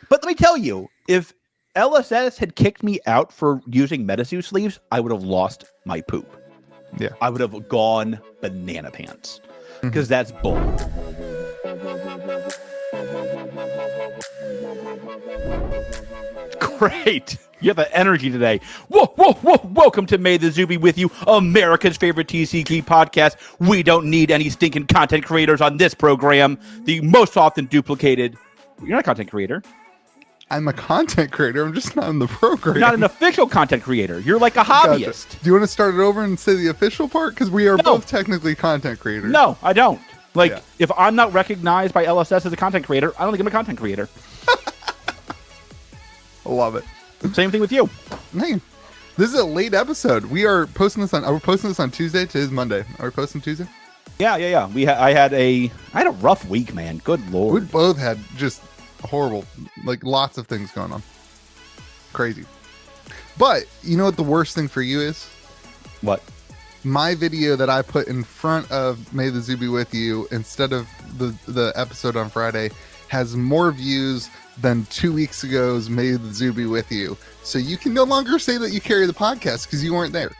But let me tell you, if LSS had kicked me out for using Metazoo sleeves, I would have lost my poop. Yeah. I would have gone banana pants. Because that's bull. Great. You have the energy today. Whoa. Welcome to May the Zoo be with you, America's favorite TCG podcast. We don't need any stinking content creators on this program. The most often duplicated. You're not a content creator. I'm a content creator. I'm just not in the program. You're not an official content creator. You're like a hobbyist. Gotcha. Do you want to start it over and say the official part? Because we are both technically content creators. No, I don't. If I'm not recognized by LSS as a content creator, I don't think I'm a content creator. I love it. Same thing with you. Man, this is a late episode. We are posting this on. Are we posting this on Tuesday? Today's Monday. Are we posting Tuesday? Yeah. I had a rough week, man. Good lord. We both had just horrible, like lots of things going on. Crazy. But you know what the worst thing for you is? What? My video that I put in front of May the Zoo be with you instead of the episode on Friday has more views than 2 weeks ago's May the Zoo be with you. So you can no longer say that you carry the podcast because you weren't there.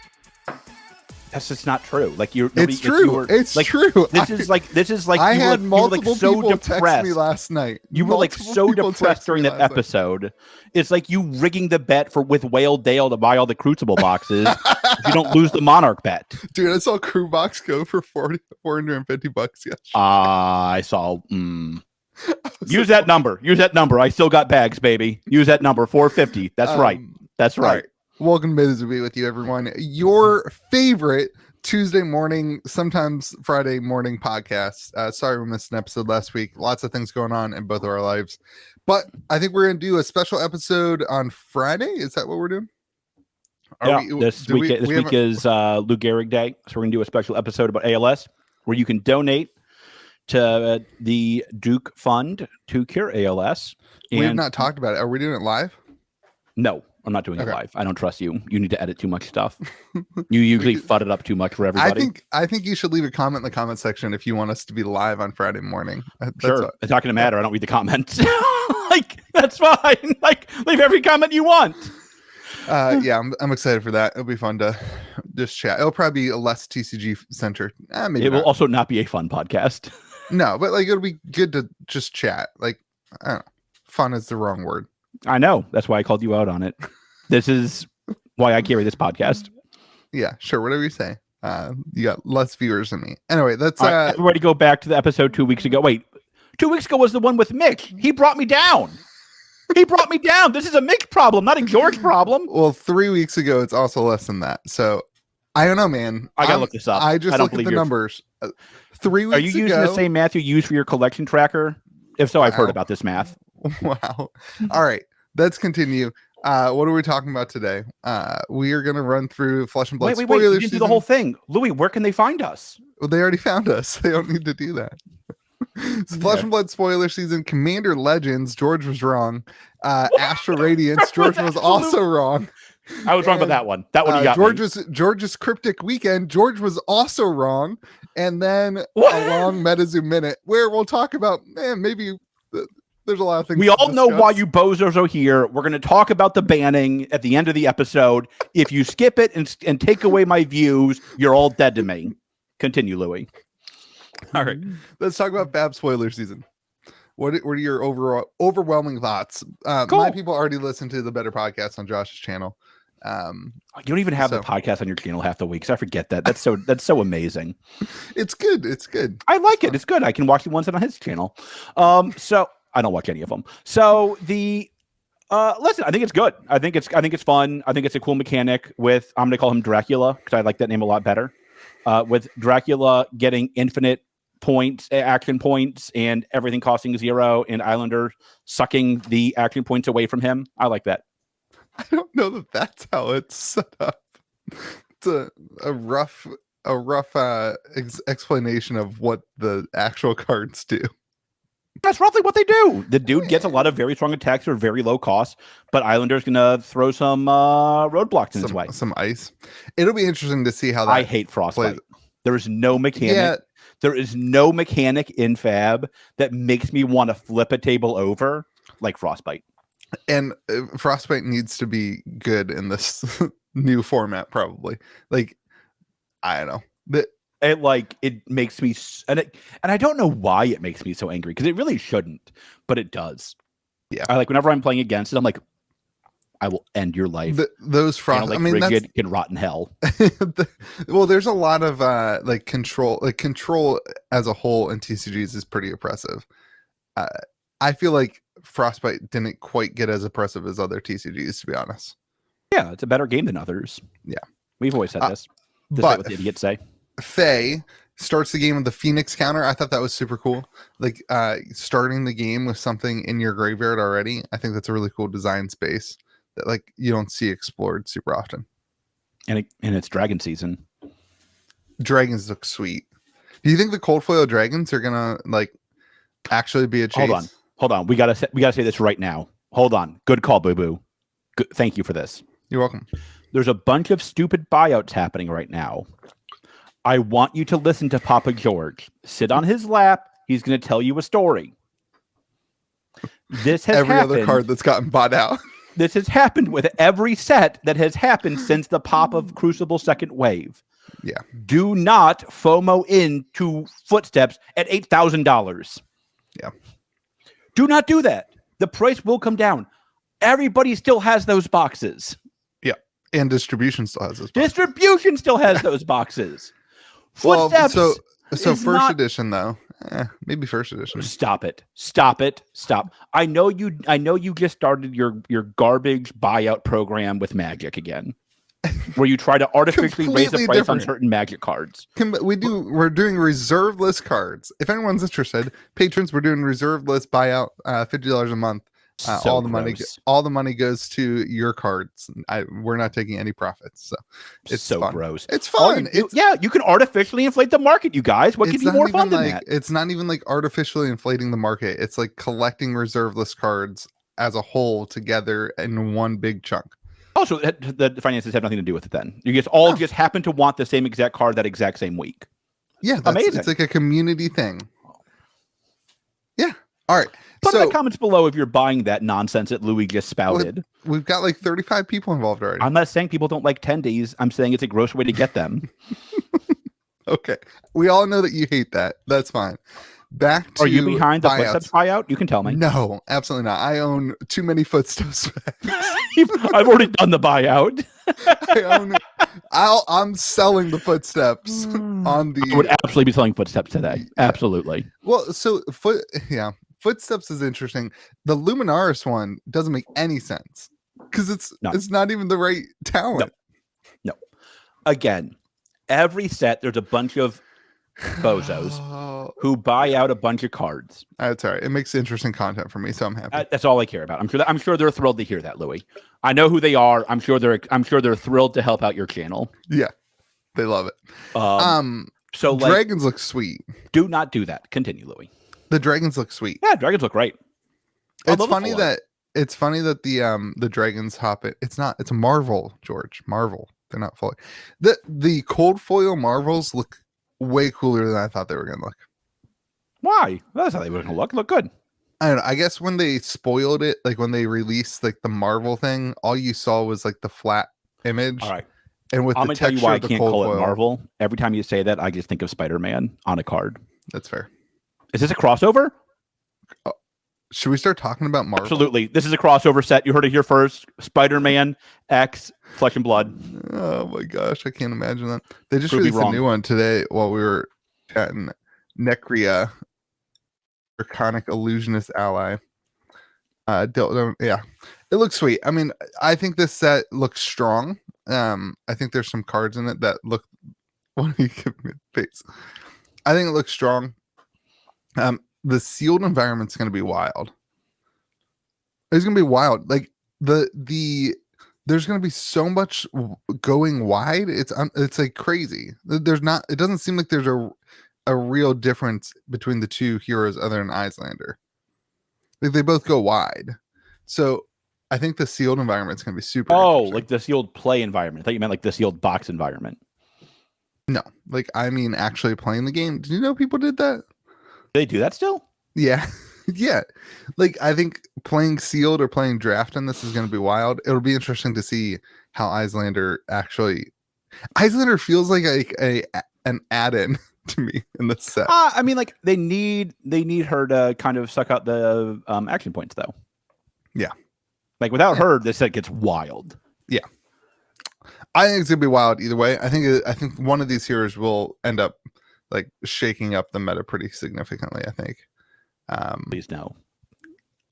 That's just not true. It's true. It's true. This is like I had multiple people text me last night. You were like so depressed during that episode. It's like you rigging the bet with Whale Dale to buy all the Crucible boxes. If you don't lose the Monarch bet. Dude, I saw Crew Box go for $450 yesterday. I saw. Use that number. Use that number. I still got bags, baby. Use that number. 450. That's right. That's right. Welcome to May the Zoo be with you, everyone. Your favorite Tuesday morning, sometimes Friday morning podcast. Sorry we missed an episode last week. Lots of things going on in both of our lives. But I think we're going to do a special episode on Friday. Is that what we're doing? This week is Lou Gehrig Day. So we're going to do a special episode about ALS where you can donate to the Duke Fund to cure ALS. We have not talked about it. Are we doing it live? No, I'm not doing it live. I don't trust you. You need to edit too much stuff. You usually fud it up too much for everybody. I think you should leave a comment in the comment section if you want us to be live on Friday morning. Sure. It's not going to matter. I don't read the comments. That's fine. Leave every comment you want. Yeah, I'm excited for that. It'll be fun to just chat. It'll probably be a less TCG centered. Maybe it will also not be a fun podcast. No, but it'll be good to just chat. I don't know. Fun is the wrong word. I know. That's why I called you out on it. This is why I carry this podcast. Yeah, sure. Whatever you say. You got less viewers than me. Anyway, that's everybody go back to the episode 2 weeks ago. Wait, 2 weeks ago was the one with Mick. He brought me down. This is a Mick problem, not a George problem. Well, 3 weeks ago, it's also less than that. So I don't know, man. I gotta look this up. I just look at the numbers. 3 weeks ago. Are you using the same math you use for your collection tracker? If so, I've heard about this math. Wow. All right. Let's continue. What are we talking about today? We are going to run through Flesh and Blood spoilers. Wait. You didn't do the whole thing. Louis, where can they find us? Well, they already found us. They don't need to do that. Flesh and Blood spoiler season. Commander Legends. George was wrong. Astral Radiance. George was also wrong. I was wrong about that one. That one you got George's Cryptic Weekend. George was also wrong. And then a long Metazoo minute where we'll talk about, maybe there's a lot of things. We all know why you bozos are here. We're going to talk about the banning at the end of the episode. If you skip it and take away my views, you're all dead to me. Continue, Louis. All right. Let's talk about FAB spoiler season. What are your overwhelming thoughts? Cool. My people already listen to the better podcast on Josh's channel. You don't even have the podcast on your channel half the week, so I forget that. That's so amazing. It's good. It's good. I like it. It's good. I can watch the ones that are on his channel. So I don't watch any of them. So the listen, I think it's good. I think it's fun. I think it's a cool mechanic with, I'm gonna call him Dracula because I like that name a lot better. With Dracula getting infinite points, action points, and everything costing 0, and Islander sucking the action points away from him. I like that. I don't know that that's how it's set up. It's a rough explanation of what the actual cards do. That's roughly what they do. The dude gets a lot of very strong attacks for very low cost, but Islander's gonna throw some roadblocks in his way. Some ice. It'll be interesting to see how that. I hate Frostbite. There is no mechanic. Yeah. There is no mechanic in Fab that makes me want to flip a table over like Frostbite. And Frostbite needs to be good in this new format, probably. Like, I don't know. It makes me and I don't know why it makes me so angry because it really shouldn't, but it does. Yeah. I whenever I'm playing against it, I'm like, I will end your life. Those frost. I mean, Rigid can rot in hell. Well, there's a lot of control. Like control as a whole in TCGs is pretty oppressive. I feel like Frostbite didn't quite get as oppressive as other TCGs, to be honest. Yeah, it's a better game than others. Yeah, we've always said this. But what the idiots say. Faye starts the game with the Phoenix counter. I thought that was super cool. Like starting the game with something in your graveyard already. I think that's a really cool design space that like you don't see explored super often. And it's dragon season. Dragons look sweet. Do you think the cold foil dragons are gonna like actually be a chase? Hold on. We gotta say this right now. Hold on. Good call, Boo Boo. Thank you for this. You're welcome. There's a bunch of stupid buyouts happening right now. I want you to listen to Papa George. Sit on his lap. He's going to tell you a story. This has every happened. Other card that's gotten bought out. This has happened with every set that has happened since the pop of Crucible Second Wave. Yeah. Do not FOMO into Footsteps at $8,000. Yeah. Do not do that. The price will come down. Everybody still has those boxes. Yeah. And distribution still has those boxes. Distribution still has those boxes. Footsteps. Well, so first edition though. Maybe first edition. Stop it. I know you just started your garbage buyout program with Magic again. Where you try to artificially raise the price on certain Magic cards. We're doing reserve list cards. If anyone's interested, patrons, we're doing reserve list buyout, $50 a month. All the money goes to your cards. We're not taking any profits, so it's so fun. Gross. It's fun. You can artificially inflate the market, you guys. What could be more fun than that? It's not even like artificially inflating the market. It's like collecting reserve list cards as a whole together in one big chunk. Also, the finances have nothing to do with it. Then you just happen to want the same exact card that exact same week. Yeah, amazing. It's like a community thing. Yeah. All right. Put in the comments below if you're buying that nonsense that Louis just spouted. We've got like 35 people involved already. I'm not saying people don't like tendies. I'm saying it's a gross way to get them. Okay. We all know that you hate that. That's fine. Back to Are you behind the Footsteps buyout? You can tell me. No, absolutely not. I own too many Footsteps. I've already done the buyout. I'm selling the Footsteps on the. I would absolutely be selling Footsteps today. Absolutely. Well, so Footsteps is interesting. The Luminaris one doesn't make any sense because it's not even the right talent. No. Again, every set there's a bunch of bozos who buy out a bunch of cards. That's all right. It makes interesting content for me, so I'm happy. That's all I care about. I'm sure they're thrilled to hear that, Louis. I know who they are. I'm sure they're thrilled to help out your channel. Yeah, they love it. So dragons look sweet. Do not do that. Continue, Louis. The dragons look sweet. Yeah, dragons look great. It's funny that the dragons hop it. It's a Marvel, George. Marvel. They're not fully. The cold foil Marvels look way cooler than I thought they were gonna look. Why? That's how they were gonna look. Look good. I don't know. I guess when they spoiled it, like when they released like the Marvel thing, all you saw was like the flat image. All right. And with I'm the gonna tell you texture why I of the can't cold call foil, it Marvel. Every time you say that, I just think of Spider-Man on a card. That's fair. Is this a crossover? Should we start talking about Marvel? Absolutely. This is a crossover set. You heard it here first. Spider-Man X Flesh and Blood. Oh my gosh, I can't imagine that. They just released a new one today while we were chatting. Necria, Draconic Illusionist Ally. Yeah, it looks sweet. I mean, I think this set looks strong. I think there's some cards in it that look. What do you give me a face? I think it looks strong. The sealed environment's going to be wild. It's going to be wild. Like there's going to be so much going wide. It's like crazy. It doesn't seem like there's a real difference between the two heroes other than Iyslander. Like they both go wide. So I think the sealed environment's going to be super. Oh, like the sealed play environment. I thought you meant like the sealed box environment. No, like I mean actually playing the game. Did you know people did that? They do that still? Yeah. Yeah, like I think playing sealed or playing draft on this is going to be wild. It'll be interesting to see how Icelander actually. Icelander feels like an add-in to me in this set. I mean, like they need her to kind of suck out the action points, though. Yeah, like without her, this set gets wild. Yeah, I think it's gonna be wild either way. I think one of these heroes will end up like shaking up the meta pretty significantly. I think. Please no.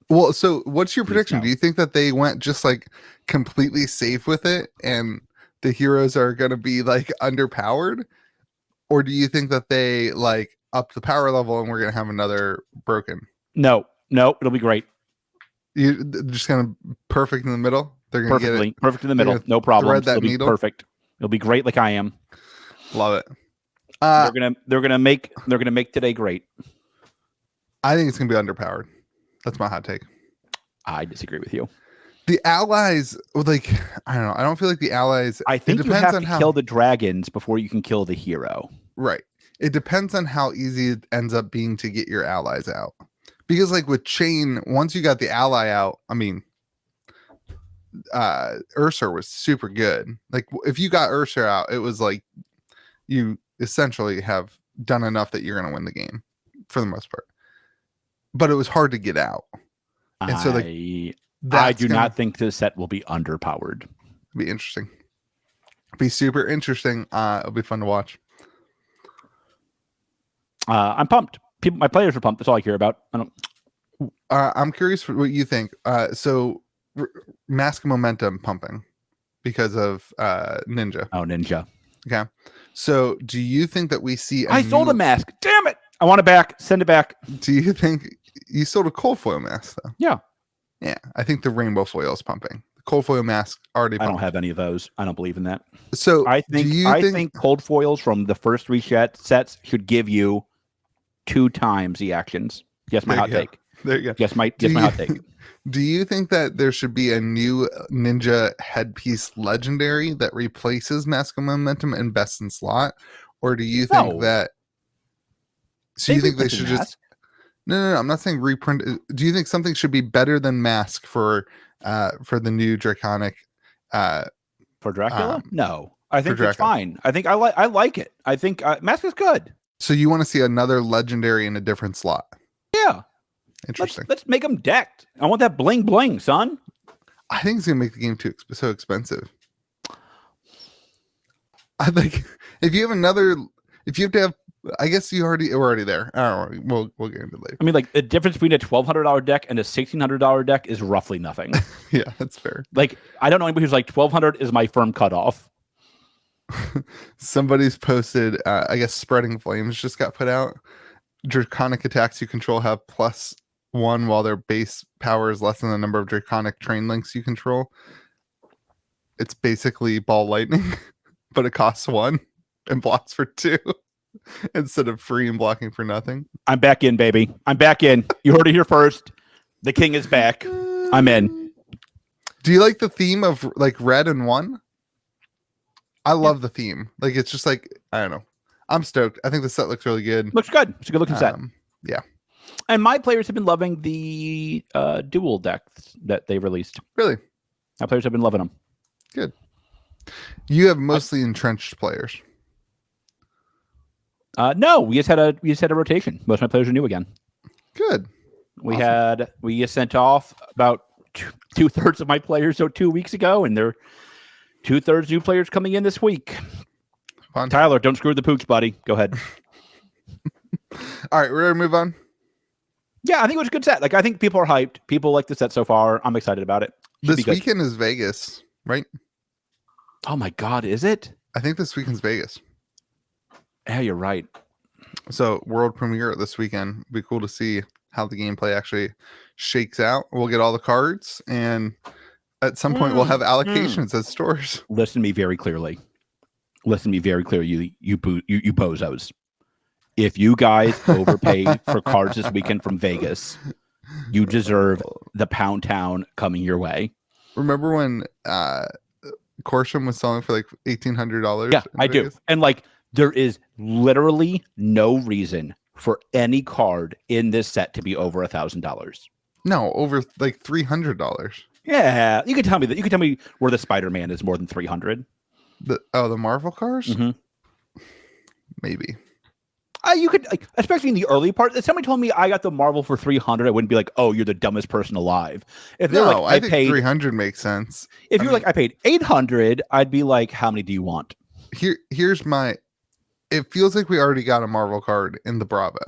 Well, so what's your Please prediction? no. Do you think that they went just like completely safe with it and the heroes are going to be like underpowered? Or do you think that they like up the power level and we're going to have another broken? No, it'll be great. You just kind of perfect in the middle? They're going to get it perfect in the middle. No problem. It'll be perfect. It'll be great like I am. Love it. They're gonna make today great. I think it's going to be underpowered. That's my hot take. I disagree with you. The allies, like, I don't know. I don't feel like the allies. I think you have to kill the dragons before you can kill the hero. Right. It depends on how easy it ends up being to get your allies out. Because, like, with Chain, once you got the ally out, I mean, Ursa was super good. Like, if you got Ursa out, it was like you essentially have done enough that you're going to win the game for the most part. But it was hard to get out. And so, like, I do not think this set will be underpowered. Be interesting. Be super interesting. It'll be fun to watch. I'm pumped. My players are pumped. That's all I care about. I'm curious what you think. So, Mask Momentum pumping because of Ninja. Oh, Ninja. Okay. So, do you think that we see? I sold a mask. Damn it! I want it back. Send it back. Do you think you sold a cold foil mask though? Yeah. Yeah. I think the rainbow foil is pumping. The cold foil mask already. Pumping. I don't have any of those. I don't believe in that. So I think cold foils from the first 3 sets should give you 2 times the actions. Guess my hot take. There you go. Guess my hot take. Do you think that there should be a new Ninja headpiece legendary that replaces Mask of Momentum and Best in Slot? Or do you think that... So you think they should just... No. I'm not saying reprint. Do you think something should be better than Mask for the new Draconic... for Dracula? No. I think it's fine. I think I like it. I think Mask is good. So you want to see another legendary in a different slot? Yeah. Interesting. Let's make them decked. I want that bling bling, son. I think it's gonna make the game so expensive. I think if you have to have, I guess we're already there. I don't know. We'll get into it later. I mean, like the difference between a $1,200 deck and a $1,600 deck is roughly nothing. Yeah, that's fair. Like I don't know anybody who's like $1,200 is my firm cutoff. Somebody's posted. I guess Spreading Flames just got put out. Draconic attacks you control have +1 while their base power is less than the number of Draconic train links you control. It's basically Ball Lightning, but it costs 1 and blocks for 2 instead of free and blocking for nothing. I'm back in, baby. I'm back in. You heard it here first. The king is back. I'm in. Do you like the theme of like red and 1? I love the theme. Like it's just like, I don't know. I'm stoked. I think the set looks really good. Looks good. It's a good looking set. Yeah. And my players have been loving the dual decks that they released. Really? My players have been loving them. Good. You have mostly entrenched players. No, we just had a rotation. Most of my players are new again. Good. We sent off about 2/3 of my players 2 weeks ago, and they're 2/3 new players coming in this week. Fun. Tyler, don't screw the pooch, buddy. Go ahead. All right, we're ready to move on. Yeah, I think it was a good set. Like I think people are hyped. People like the set so far. I'm excited about it. This weekend is Vegas, right? Oh my God, is it? I think this weekend's Vegas. Yeah, you're right. So world premiere this weekend. Be cool to see how the gameplay actually shakes out. We'll get all the cards, and at some point we'll have allocations at stores. Listen to me very clearly. You bozos. If you guys overpay for cards this weekend from Vegas, you deserve the Pound Town coming your way. Remember when Corsham was selling for like $1,800? Yeah, I do. And like, there is literally no reason for any card in this set to be over $1,000. No, over like $300. Yeah, you can tell me that. You can tell me where the Spider-Man is more than 300. The Marvel cars? Maybe. You could, like, especially in the early part. If somebody told me I got the Marvel for 300, I wouldn't be like, "Oh, you're the dumbest person alive." If they're No, like, I think paid 300 makes sense. If you're like, I paid 800, I'd be like, "How many do you want?" Here's my. It feels like we already got a Marvel card in the Bravo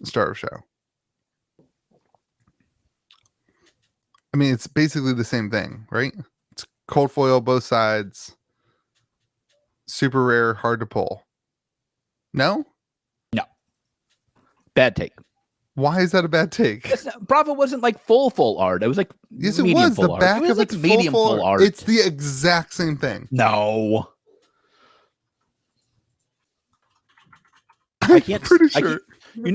Star of Show. I mean, it's basically the same thing, right? It's cold foil, both sides. Super rare, hard to pull. No? No. Bad take. Why is that a bad take? Bravo wasn't like full art. It was like yes, it was. The back of like it's medium full art. It's the exact same thing. No. I can't. Pretty sure.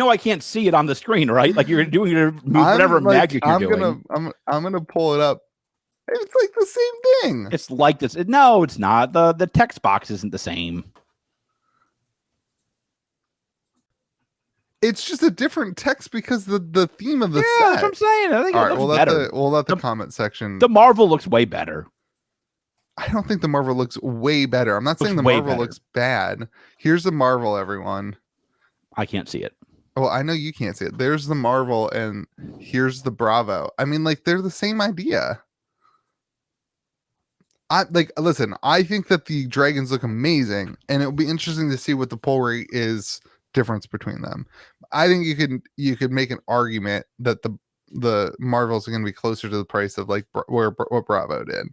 I can't see it on the screen, right? Like you're doing whatever magic you're doing. I'm gonna pull it up. It's like the same thing. It's like this. No, it's not. The text box isn't the same. It's just a different text because the theme of the set. That's what I'm saying. I think all it right, looks better. We'll let the comment section. The Marvel looks way better. I don't think the Marvel looks way better. I'm not saying the Marvel looks bad. Here's the Marvel, everyone. I can't see it. Well, I know you can't see it. There's the Marvel, and here's the Bravo. I mean, like, they're the same idea. Listen, I think that the dragons look amazing, and it'll be interesting to see what the pull rate is difference between them. I think you could make an argument that the Marvels are going to be closer to the price of like what Bravo did.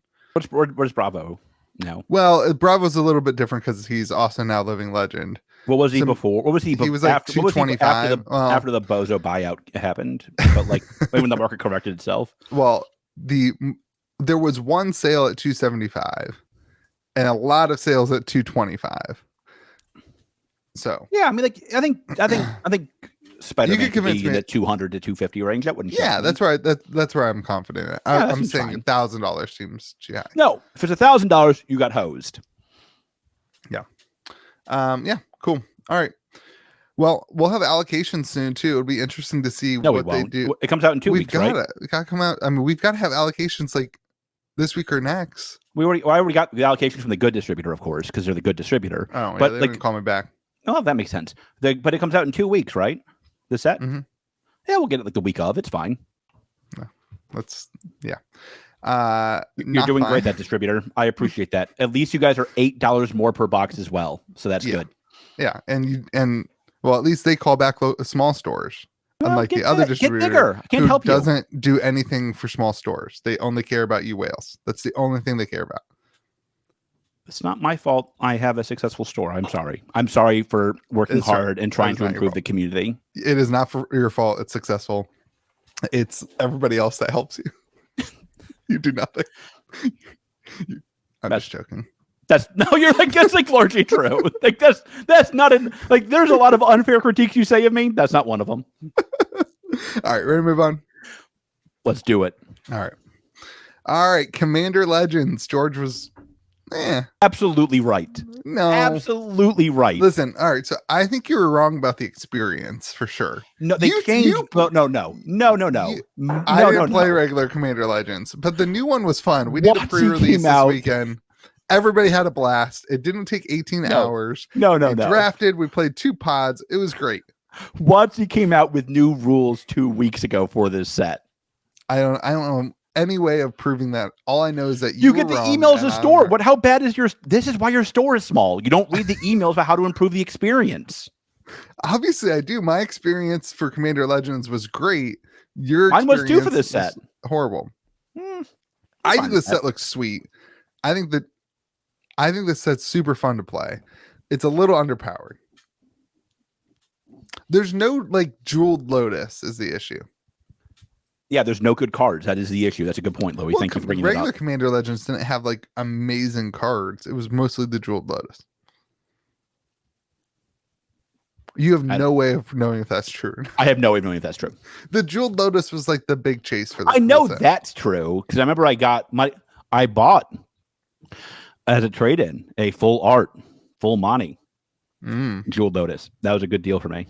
Where's Bravo now? Well, Bravo's a little bit different because he's also now living legend. What was he before? What was he? He was like after, 225 after the Bozo buyout happened, but like when the market corrected itself. Well, there was one sale at 275 and a lot of sales at 225. So yeah, I mean, like I think Spider-Man you could convince me in the 200 to 250 range. That wouldn't. Yeah, that's right. That's where I'm confident. I'm saying $1,000 seems too high. No, if it's $1,000, you got hosed. Yeah. Yeah. Cool. All right. Well, we'll have allocations soon too. It'll be interesting to see what they do. It comes out in 2 weeks, right? It got to come out. I mean, we've got to have allocations like this week or next. I already got the allocation from the good distributor, of course, because they're the good distributor. Oh, but they didn't call me back. Oh, that makes sense. But it comes out in 2 weeks, right? The set. Mm-hmm. Yeah, we'll get it like the week of. It's fine. Yeah. You're doing great, that distributor. I appreciate that. At least you guys are $8 more per box as well, so that's good. Yeah, and well, at least they call back small stores, unlike the other distributor who doesn't do anything for small stores. They only care about you whales. That's the only thing they care about. It's not my fault. I have a successful store. I'm sorry. I'm sorry for working hard and trying to improve the community. It is not for your fault. It's successful. It's everybody else that helps you. You do nothing. I'm just joking. That's like largely true. Like that's not like there's a lot of unfair critiques you say of me. That's not one of them. All right, ready to move on? Let's do it. All right. Commander Legends. George was absolutely right. No, absolutely right. Listen, all right. So I think you were wrong about the experience for sure. No, they changed. No. I didn't play regular Commander Legends, but the new one was fun. We did a pre-release this weekend. Everybody had a blast. It didn't take 18 hours. No. Drafted. We played 2 pods. It was great. WotC came out with new rules 2 weeks ago for this set. I don't know any way of proving that. All I know is that you get the emails of store. How bad is your? This is why your store is small. You don't read the emails about how to improve the experience. Obviously, I do. My experience for Commander Legends was great. Mine was too for this set. Horrible. I think this set looks sweet. I think this set's super fun to play. It's a little underpowered. There's no like Jeweled Lotus is the issue. Yeah, there's no good cards. That is the issue. That's a good point, Louis. Thank you for bringing it up. Regular Commander Legends didn't have like amazing cards. It was mostly the Jeweled Lotus. You have no way of knowing if that's true. I have no way of knowing if that's true. The Jeweled Lotus was like the big chase for that. I know that's true because I remember I bought as a trade-in a full art, full money Jeweled Lotus. That was a good deal for me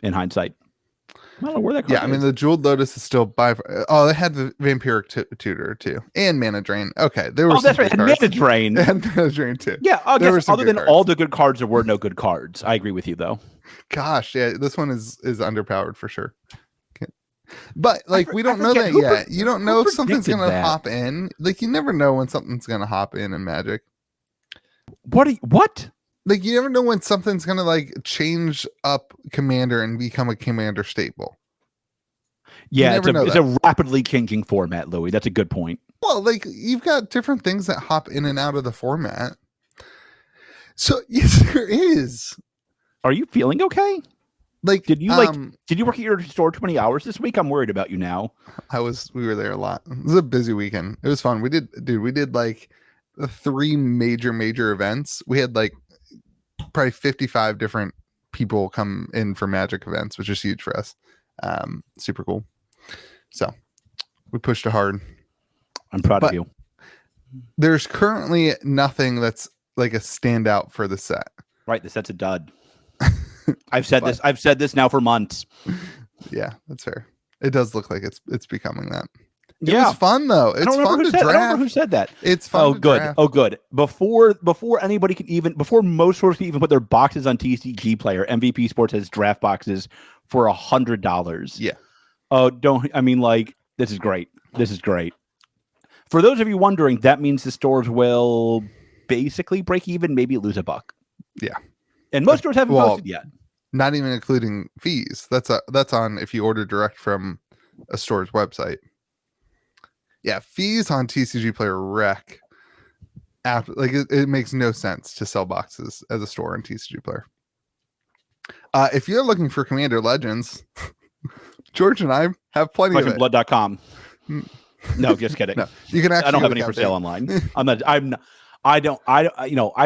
in hindsight. I don't know where that card Yeah, I mean, the Jeweled Lotus is still by. Oh, they had the Vampiric Tutor too, and Mana Drain. Okay, there were. Oh, that's right. And Mana Drain. And Mana Drain too. Yeah, I there guess other than all the good cards, there were no good cards. I agree with you, though. Gosh, yeah, this one is underpowered for sure. Okay. But like, we don't know that yet. You don't know if something's gonna hop in. Like, you never know when something's gonna hop in Magic. What? Like, you never know when something's gonna like change up Commander and become a Commander staple. Yeah, it's a rapidly changing format, Louis. That's a good point. Well, like, you've got different things that hop in and out of the format. So yes, there is. Are you feeling okay? Like, did you work at your store 20 hours this week? I'm worried about you now. We were there a lot. It was a busy weekend. It was fun. We did like 3 major events. We had like probably 55 different people come in for Magic events, which is huge for us. Super cool. So we pushed it hard. I'm proud of you. There's currently nothing that's like a standout for the set. Right, the set's a dud. I've said this now for months. Yeah, that's fair. It does look like it's becoming that. It was fun though. It's fun to draft. I don't remember who said that. It's fun. Oh, good. Draft. Oh, good. Before anybody can before most stores can even put their boxes on TCG Player, MVP Sports has draft boxes for $100. Yeah. Oh, this is great. This is great. For those of you wondering, that means the stores will basically break even, maybe lose $1. Yeah. And most stores haven't posted yet. Not even including fees. That's on if you order direct from a store's website. Yeah, fees on TCG Player wreck. Like, it makes no sense to sell boxes as a store on TCG Player. If you're looking for Commander Legends, George and I have plenty of it. Blood.com. No, just kidding. No, you can actually. I don't have any for sale online. I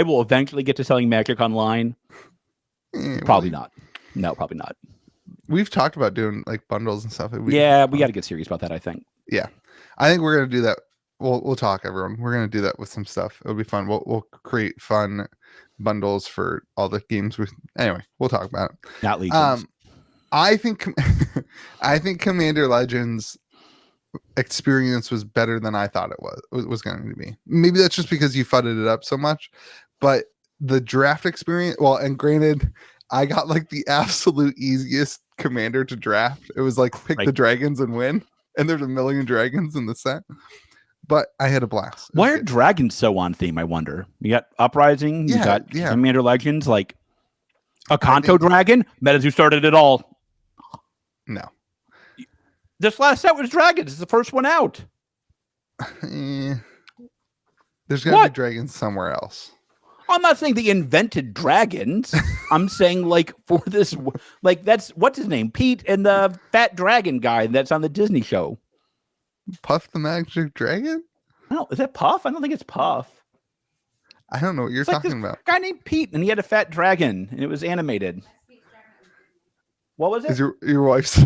will eventually get to selling Magic online. Probably not. No, probably not. We've talked about doing like bundles and stuff. We got to get serious about that, I think. Yeah. I think we're going to do that. We'll talk, everyone. We're going to do that with some stuff. It'll be fun. We'll create fun bundles for all the games. Anyway, we'll talk about it. Not Legions. I think Commander Legends experience was better than I thought it was going to be. Maybe that's just because you fudded it up so much, but the draft experience, well, and granted, I got like the absolute easiest commander to draft. It was like pick the dragons and win, and there's 1 million dragons in the set, but I had a blast. Why are dragons so on theme, I wonder? You got Uprising, you got Commander Legends, like a Kanto dragon. Metazoo started it all. No. This last set was dragons. It's the first one out. There's going to be dragons somewhere else. I'm not saying they invented dragons. I'm saying like for this, like that's what's his name, Pete and the fat dragon guy that's on the Disney show. Puff the Magic Dragon? No, is that Puff? I don't think it's Puff. I don't know what you're talking about. Guy named Pete, and he had a fat dragon, and it was animated. What was it? Is your wife's?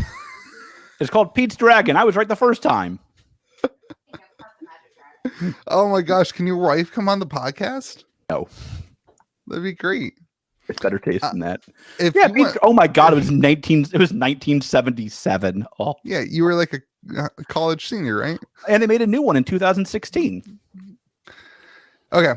It's called Pete's Dragon. I was right the first time. Oh my gosh! Can your wife come on the podcast? No. That'd be great. It's better taste than that. Oh my god, it was 1977. Oh. Yeah, you were like a college senior, right? And they made a new one in 2016. Okay.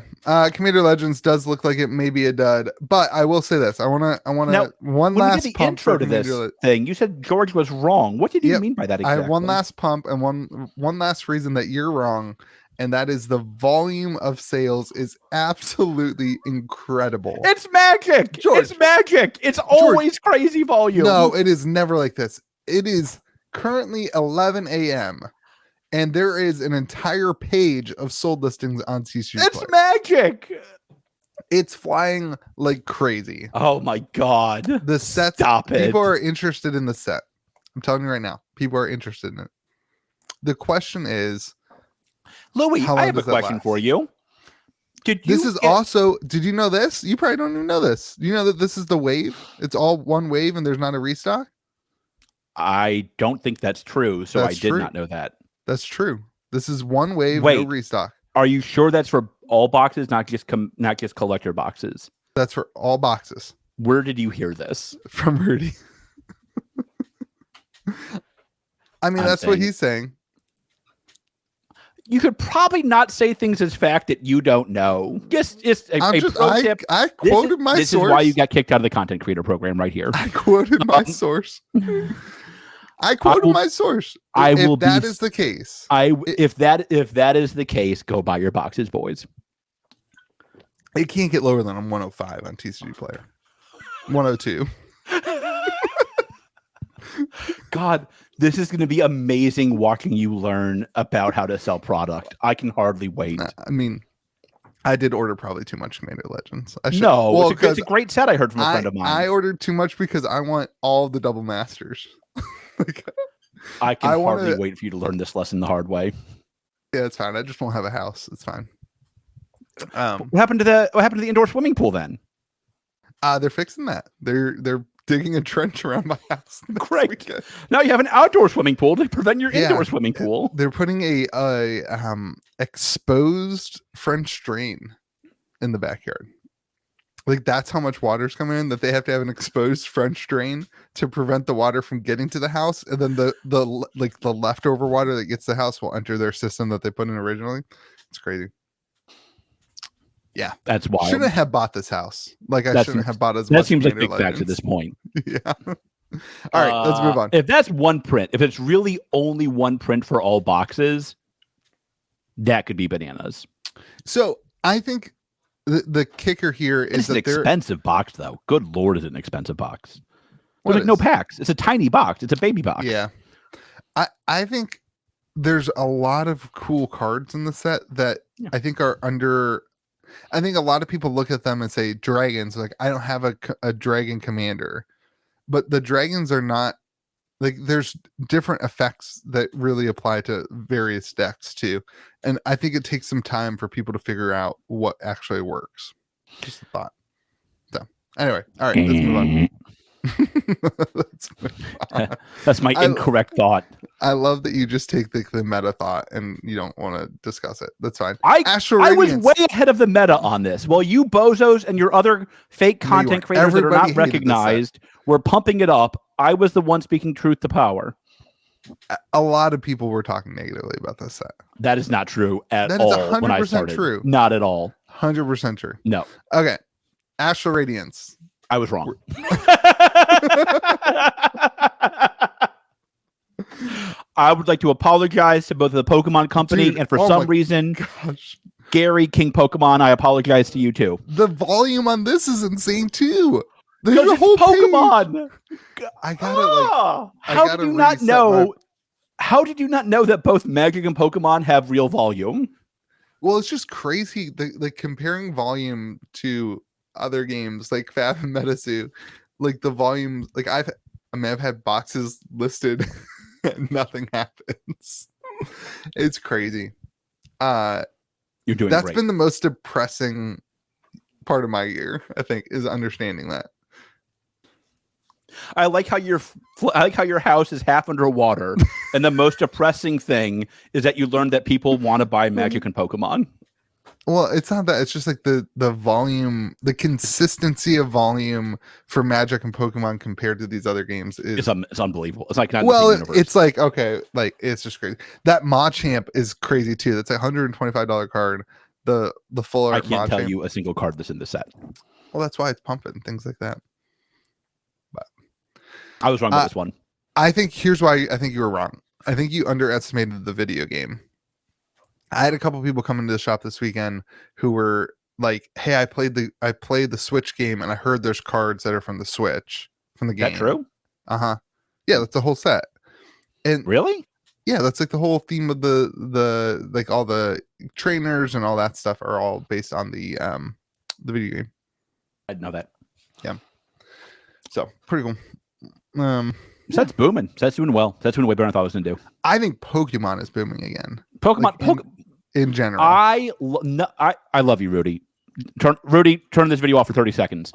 Commander Legends does look like it may be a dud, but I will say this. I wanna now, one last the pump intro to this thing. You said George was wrong. What did you mean by that exactly? I have one last pump and one last reason that you're wrong. And that is the volume of sales is absolutely incredible. It's magic. George, it's magic. It's always crazy volume. No, it is never like this. It is currently 11 a.m. and there is an entire page of sold listings on TCG. It's magic. It's flying like crazy. Oh my god. The sets. Stop it. People are interested in the set. I'm telling you right now. People are interested in it. The question is, Louis, I have a question for you. Did you know this? You probably don't even know this. You know that this is the wave? It's all one wave and there's not a restock? I don't think that's true, so I did not know that. That's true. This is one wave, no restock. Are you sure that's for all boxes, not just collector boxes? That's for all boxes. Where did you hear this? From Rudy. I mean, that's what he's saying. You could probably not say things as fact that you don't know. Just a pro tip. I quoted my source. This is why you got kicked out of the content creator program right here. I quoted my source. I quoted my source. If that is the case, if that is the case, go buy your boxes, boys. It can't get lower than a 105 on TCG Player. 102. God, this is going to be amazing watching you learn about how to sell product. I can hardly wait. I mean, I did order probably too much Commander Legends. It's a great set I heard from a friend of mine. I ordered too much because I want all the double masters. I can hardly wait for you to learn this lesson the hard way. Yeah, it's fine. I just won't have a house. It's fine. What happened to the indoor swimming pool then? They're fixing that. They're digging a trench around my house. Great. Now you have an outdoor swimming pool to prevent your indoor swimming pool. They're putting a exposed French drain in the backyard. Like, that's how much water's coming in, that they have to have an exposed French drain to prevent the water from getting to the house, and then the leftover water that gets the house will enter their system that they put in originally. It's crazy. Yeah, that's why shouldn't have bought this house. I shouldn't have bought as much. That seems like big facts at this point. Yeah. All right, let's move on. If that's one print, if it's really only one print for all boxes, that could be bananas. So I think the kicker here is that it's an expensive box, though. Good Lord, is it an expensive box? There's like no packs. It's a tiny box. It's a baby box. Yeah. I think there's a lot of cool cards in the set that I think are under. I think a lot of people look at them and say dragons. Like, I don't have a dragon commander, but the dragons are not like, there's different effects that really apply to various decks too. And I think it takes some time for people to figure out what actually works. Just a thought. So anyway, all right, let's move on. That's my incorrect thought. I love that you just take the meta thought and you don't want to discuss it. That's fine. I was way ahead of the meta on this. Well, you bozos and your other fake content creators that are not recognized were pumping it up. I was the one speaking truth to power. A lot of people were talking negatively about this set. That is not true at all. That is 100% true. Not at all. 100% true. No. Okay. Astral Radiance. I was wrong. I would like to apologize to both of the Pokemon Company and for some reason, Gary King Pokemon, I apologize to you too. The volume on this is insane too. There's a whole Pokemon. I gotta how did you not know? How did you not know that both Magic and Pokemon have real volume? Well, it's just crazy. Like comparing volume to other games like Fab and Metazoo, like the volume, like I've had boxes listed and nothing happens. It's crazy. You're doing that's great. Been the most depressing part of my year, I think, is understanding that. I like how your house is half underwater, and the most depressing thing is that you learned that people want to buy Magic and Pokemon. Well, it's not that. It's just like the volume, the consistency of volume for Magic and Pokemon compared to these other games is it's unbelievable. It's like not it's like okay, like it's just crazy. That Machamp is crazy too. That's a $125 card. The full art. I can't tell you a single card that's in the set. Well, that's why it's pumping things like that. But I was wrong with this one. I think here's why I think you were wrong. I think you underestimated the video game. I had a couple people come into the shop this weekend who were like, "Hey, I played the Switch game and I heard there's cards that are from the Switch from the game." Is that true? Yeah, that's the whole set. And really? Yeah, that's like the whole theme of the like all the trainers and all that stuff are all based on the video game. I didn't know that. Yeah. So pretty cool. Set's booming. Set's doing well. Set's doing way better than I thought it was gonna do. I think Pokemon is booming again. Pokemon in general. I love you, Rudy. Turn this video off for 30 seconds.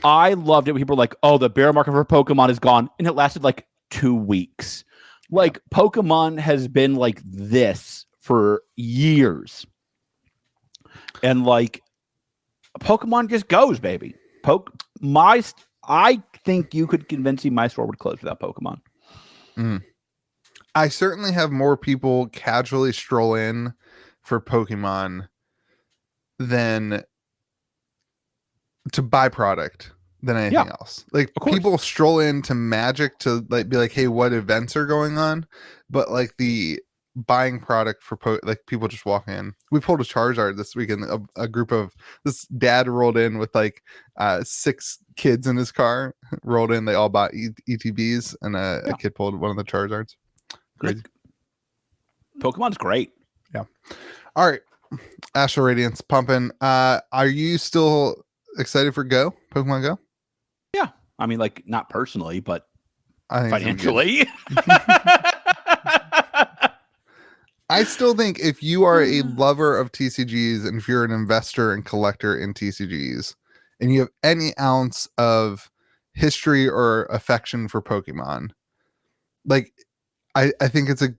I loved it when people were like, "Oh, the bear market for Pokemon is gone," and it lasted like 2 weeks. Like Pokemon has been like this for years, and like Pokemon just goes, baby. I think you could convince me my store would close without Pokemon. I certainly have more people casually stroll in for Pokemon than to buy product than anything else. Like people stroll into Magic to like be like, hey, what events are going on? But like the buying product for like people just walk in. We pulled a Charizard this weekend. A group of this dad rolled in with like 6 kids in his car. Rolled in. They all bought ETBs, and a kid pulled one of the Charizards. Crazy. Pokemon's great. Yeah. All right. Astral Radiance pumping. Are you still excited for Pokemon Go? Yeah. I mean, like, not personally, but I think financially. I still think if you are a lover of TCGs and if you're an investor and collector in TCGs and you have any ounce of history or affection for Pokemon, like I think it's a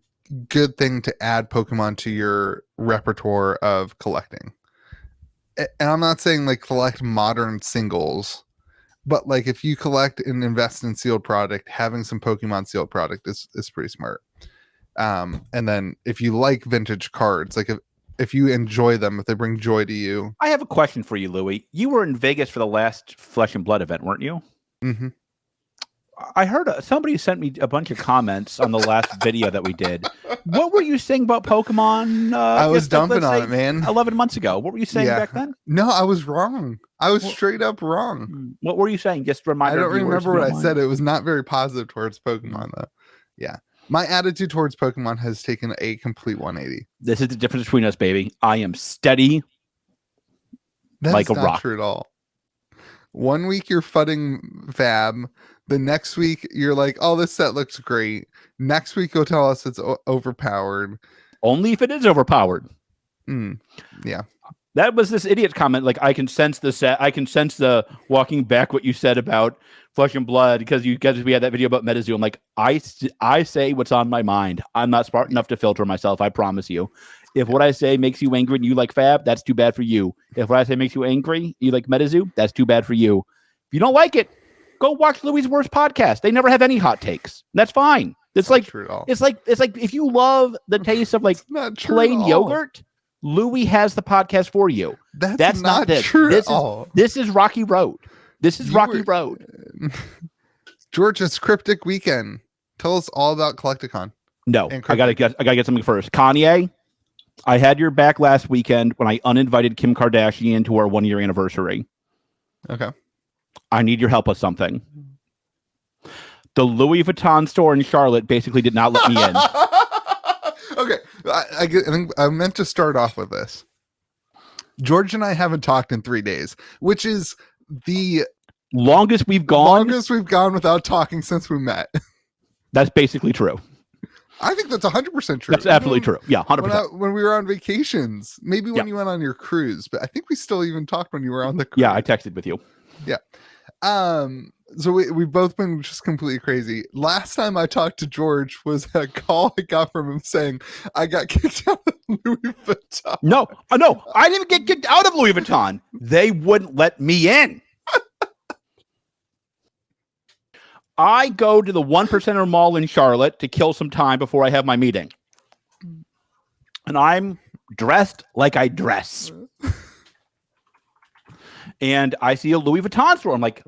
good thing to add Pokemon to your repertoire of collecting. And I'm not saying like collect modern singles, but like if you collect and invest in sealed product, having some Pokemon sealed product is pretty smart. And then if you like vintage cards, like if you enjoy them, if they bring joy to you. I have a question for you, Louis. You were in Vegas for the last Flesh and Blood event, weren't you? Mm-hmm. I heard somebody sent me a bunch of comments on the last video that we did. What were you saying about Pokemon? I was dumping on it, man. 11 months ago. What were you saying back then? No, I was wrong. I was straight up wrong. What were you saying? Just remind me. I don't remember what I said. It was not very positive towards Pokemon, though. Yeah. My attitude towards Pokemon has taken a complete 180. This is the difference between us, baby. I am steady. That's like a not rock. True at all. 1 week you're fudding Fab. The next week you're like, oh, this set looks great. Next week you'll tell us it's overpowered. Only if it is overpowered. Yeah. That was this idiot comment. Like, I can sense the set. I can sense the walking back what you said about Flesh and Blood because we had that video about Metazoo. I'm like, I say what's on my mind. I'm not smart enough to filter myself. I promise you. If what I say makes you angry and you like Fab, that's too bad for you. If what I say makes you angry, you like Metazoo, that's too bad for you. If you don't like it, go watch Louis' Worst podcast. They never have any hot takes. That's fine. It's like if you love the taste of like plain yogurt, Louis has the podcast for you. That's not this. True at all. This is Rocky Road. This is Rocky Road. George's Cryptic Weekend. Tell us all about Collecticon. No, I gotta get something first. Kanye, I had your back last weekend when I uninvited Kim Kardashian to our 1-year anniversary. Okay. I need your help with something. The Louis Vuitton store in Charlotte basically did not let me in. Okay. I think I meant to start off with this. George and I haven't talked in 3 days, which is the longest we've gone without talking since we met. That's basically true. I think that's 100% true. That's absolutely true. Yeah, 100%. When we were on vacations, maybe when you went on your cruise, but I think we still even talked when you were on the cruise. Yeah, I texted with you. Yeah. So we've both been just completely crazy. Last time I talked to George was a call I got from him saying I got kicked out of Louis Vuitton. No, I didn't get kicked out of Louis Vuitton. They wouldn't let me in. I go to the 1%er mall in Charlotte to kill some time before I have my meeting. And I'm dressed like I dress. And I see a Louis Vuitton store. I'm like,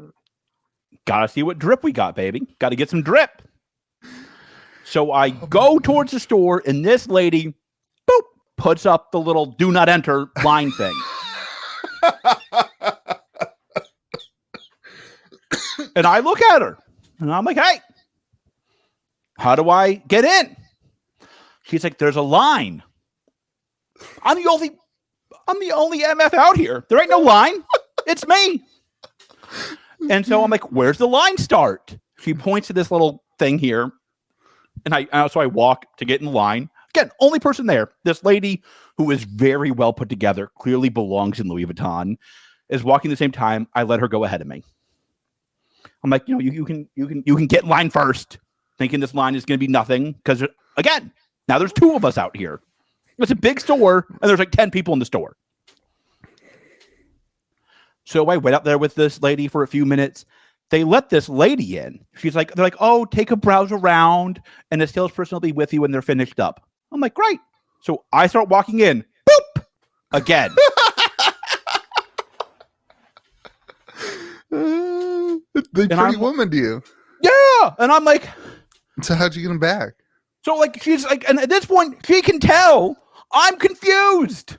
gotta see what drip we got, baby. Gotta get some drip. So I go towards the store, and this lady, boop, puts up the little do not enter line thing. And I look at her, and I'm like, hey, how do I get in? She's like, there's a line. I'm the only MF out here. There ain't no line. It's me. And so I'm like, where's the line start? She points to this little thing here. And so I walk to get in line. Again, only person there. This lady who is very well put together, clearly belongs in Louis Vuitton, is walking the same time. I let her go ahead of me. I'm like, you can get in line first, thinking this line is going to be nothing. Because again, now there's 2 of us out here. It's a big store, and there's like 10 people in the store. So I went up there with this lady for a few minutes. They let this lady in. They're like, oh, take a browse around, and the salesperson will be with you when they're finished up. I'm like, great. So I start walking in. Boop! Again. They pretty woman to you. Yeah. And I'm like, so how'd you get him back? So like, she's like, and at this point, she can tell I'm confused.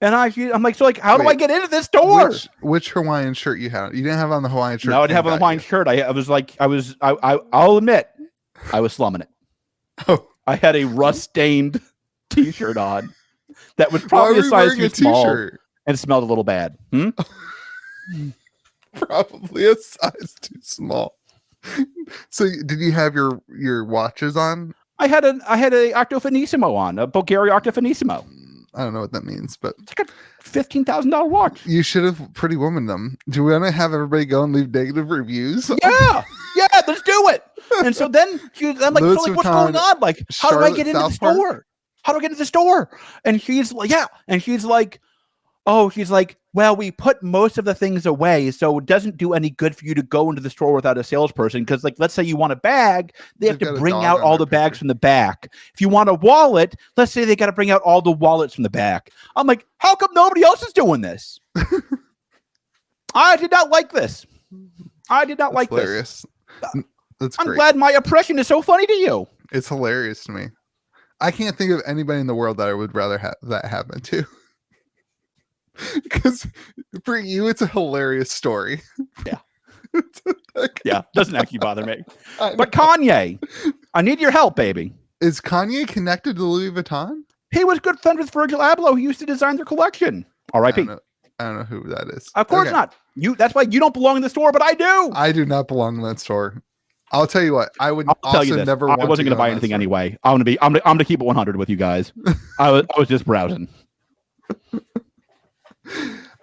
And I'm like, so like, how do I get into this store? Which Hawaiian shirt you had? You didn't have on the Hawaiian shirt. No, I didn't have on the Hawaiian shirt. I'll admit, I was slumming it. Oh. I had a rust-stained t-shirt on that was probably a size too small and smelled a little bad. Probably a size too small. So did you have your watches on? I had a Octofinissimo on, a Bulgaria Octofinissimo. I don't know what that means, but it's like a $15,000 watch. You should have pretty woman them. Do we want to have everybody go and leave negative reviews? Yeah, let's do it. And so then I'm like, so like, what's going on? Like, how do I get into the store? How do I get into the store? And she's like, she's like, well, we put most of the things away, so it doesn't do any good for you to go into the store without a salesperson. Because, like, let's say you want a bag, they have to bring out all the bags from the back. If you want a wallet, let's say they got to bring out all the wallets from the back. I'm like, how come nobody else is doing this? I did not like this. That's hilarious. That's I'm glad my oppression is so funny to you. It's hilarious to me. I can't think of anybody in the world that I would rather have that happen to. Because for you, it's a hilarious story. Yeah. Yeah, doesn't actually bother me. But Kanye, I need your help, baby. Is Kanye connected to Louis Vuitton? He was good friends with Virgil Abloh, who used to design their collection. R.I.P. I don't know who that is. Of course not. That's why you don't belong in the store, but I do. I do not belong in that store. I'll tell you what. I would also never. I wasn't going to buy anything anyway. I'm going to keep it 100 with you guys. I was just browsing.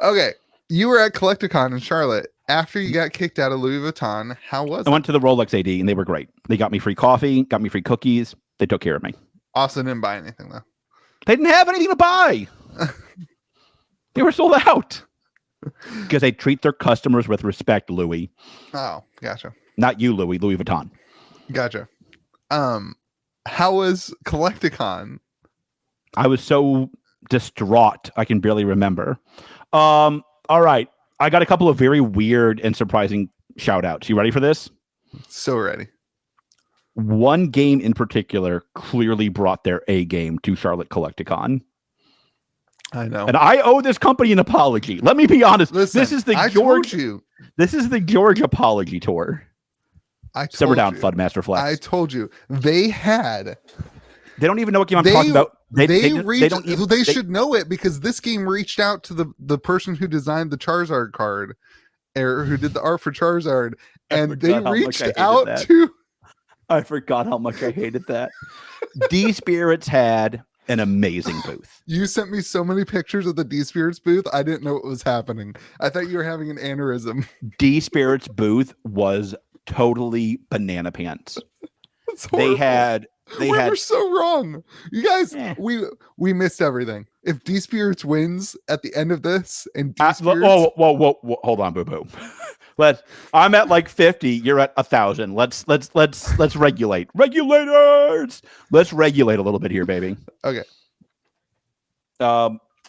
Okay, you were at Collecticon in Charlotte after you got kicked out of Louis Vuitton. How was it? I went to the Rolex AD and they were great. They got me free coffee, got me free cookies. They took care of me. Austin didn't buy anything though. They didn't have anything to buy. They were sold out because they treat their customers with respect, Louis. Oh, gotcha. Not you, Louis Vuitton. Gotcha. How was Collecticon? I was so distraught I can barely remember. All right, I got a couple of very weird and surprising shout outs. You ready for this? So ready. One game in particular clearly brought their A game to Charlotte Collecticon. I know, and I owe this company an apology. Let me be honest. Listen, this is the This is the George apology tour. Simmer down, Floodmaster Flex. I told you they don't even know what game I'm talking about. They should know it because this game reached out to the person who designed the Charizard card or who did the art for Charizard, and they reached out to. I forgot how much I hated that. D-Spirits had an amazing booth. You sent me so many pictures of the D-Spirits booth. I didn't know what was happening. I thought you were having an aneurysm. D-Spirits booth was totally banana pants. They were so wrong. You guys, we missed everything. If D-Spirits wins at the end of this and D-Spirits... whoa, hold on, boo-boo. I'm at like 50, you're at 1,000. Let's regulate. Regulators! Let's regulate a little bit here, baby. Okay.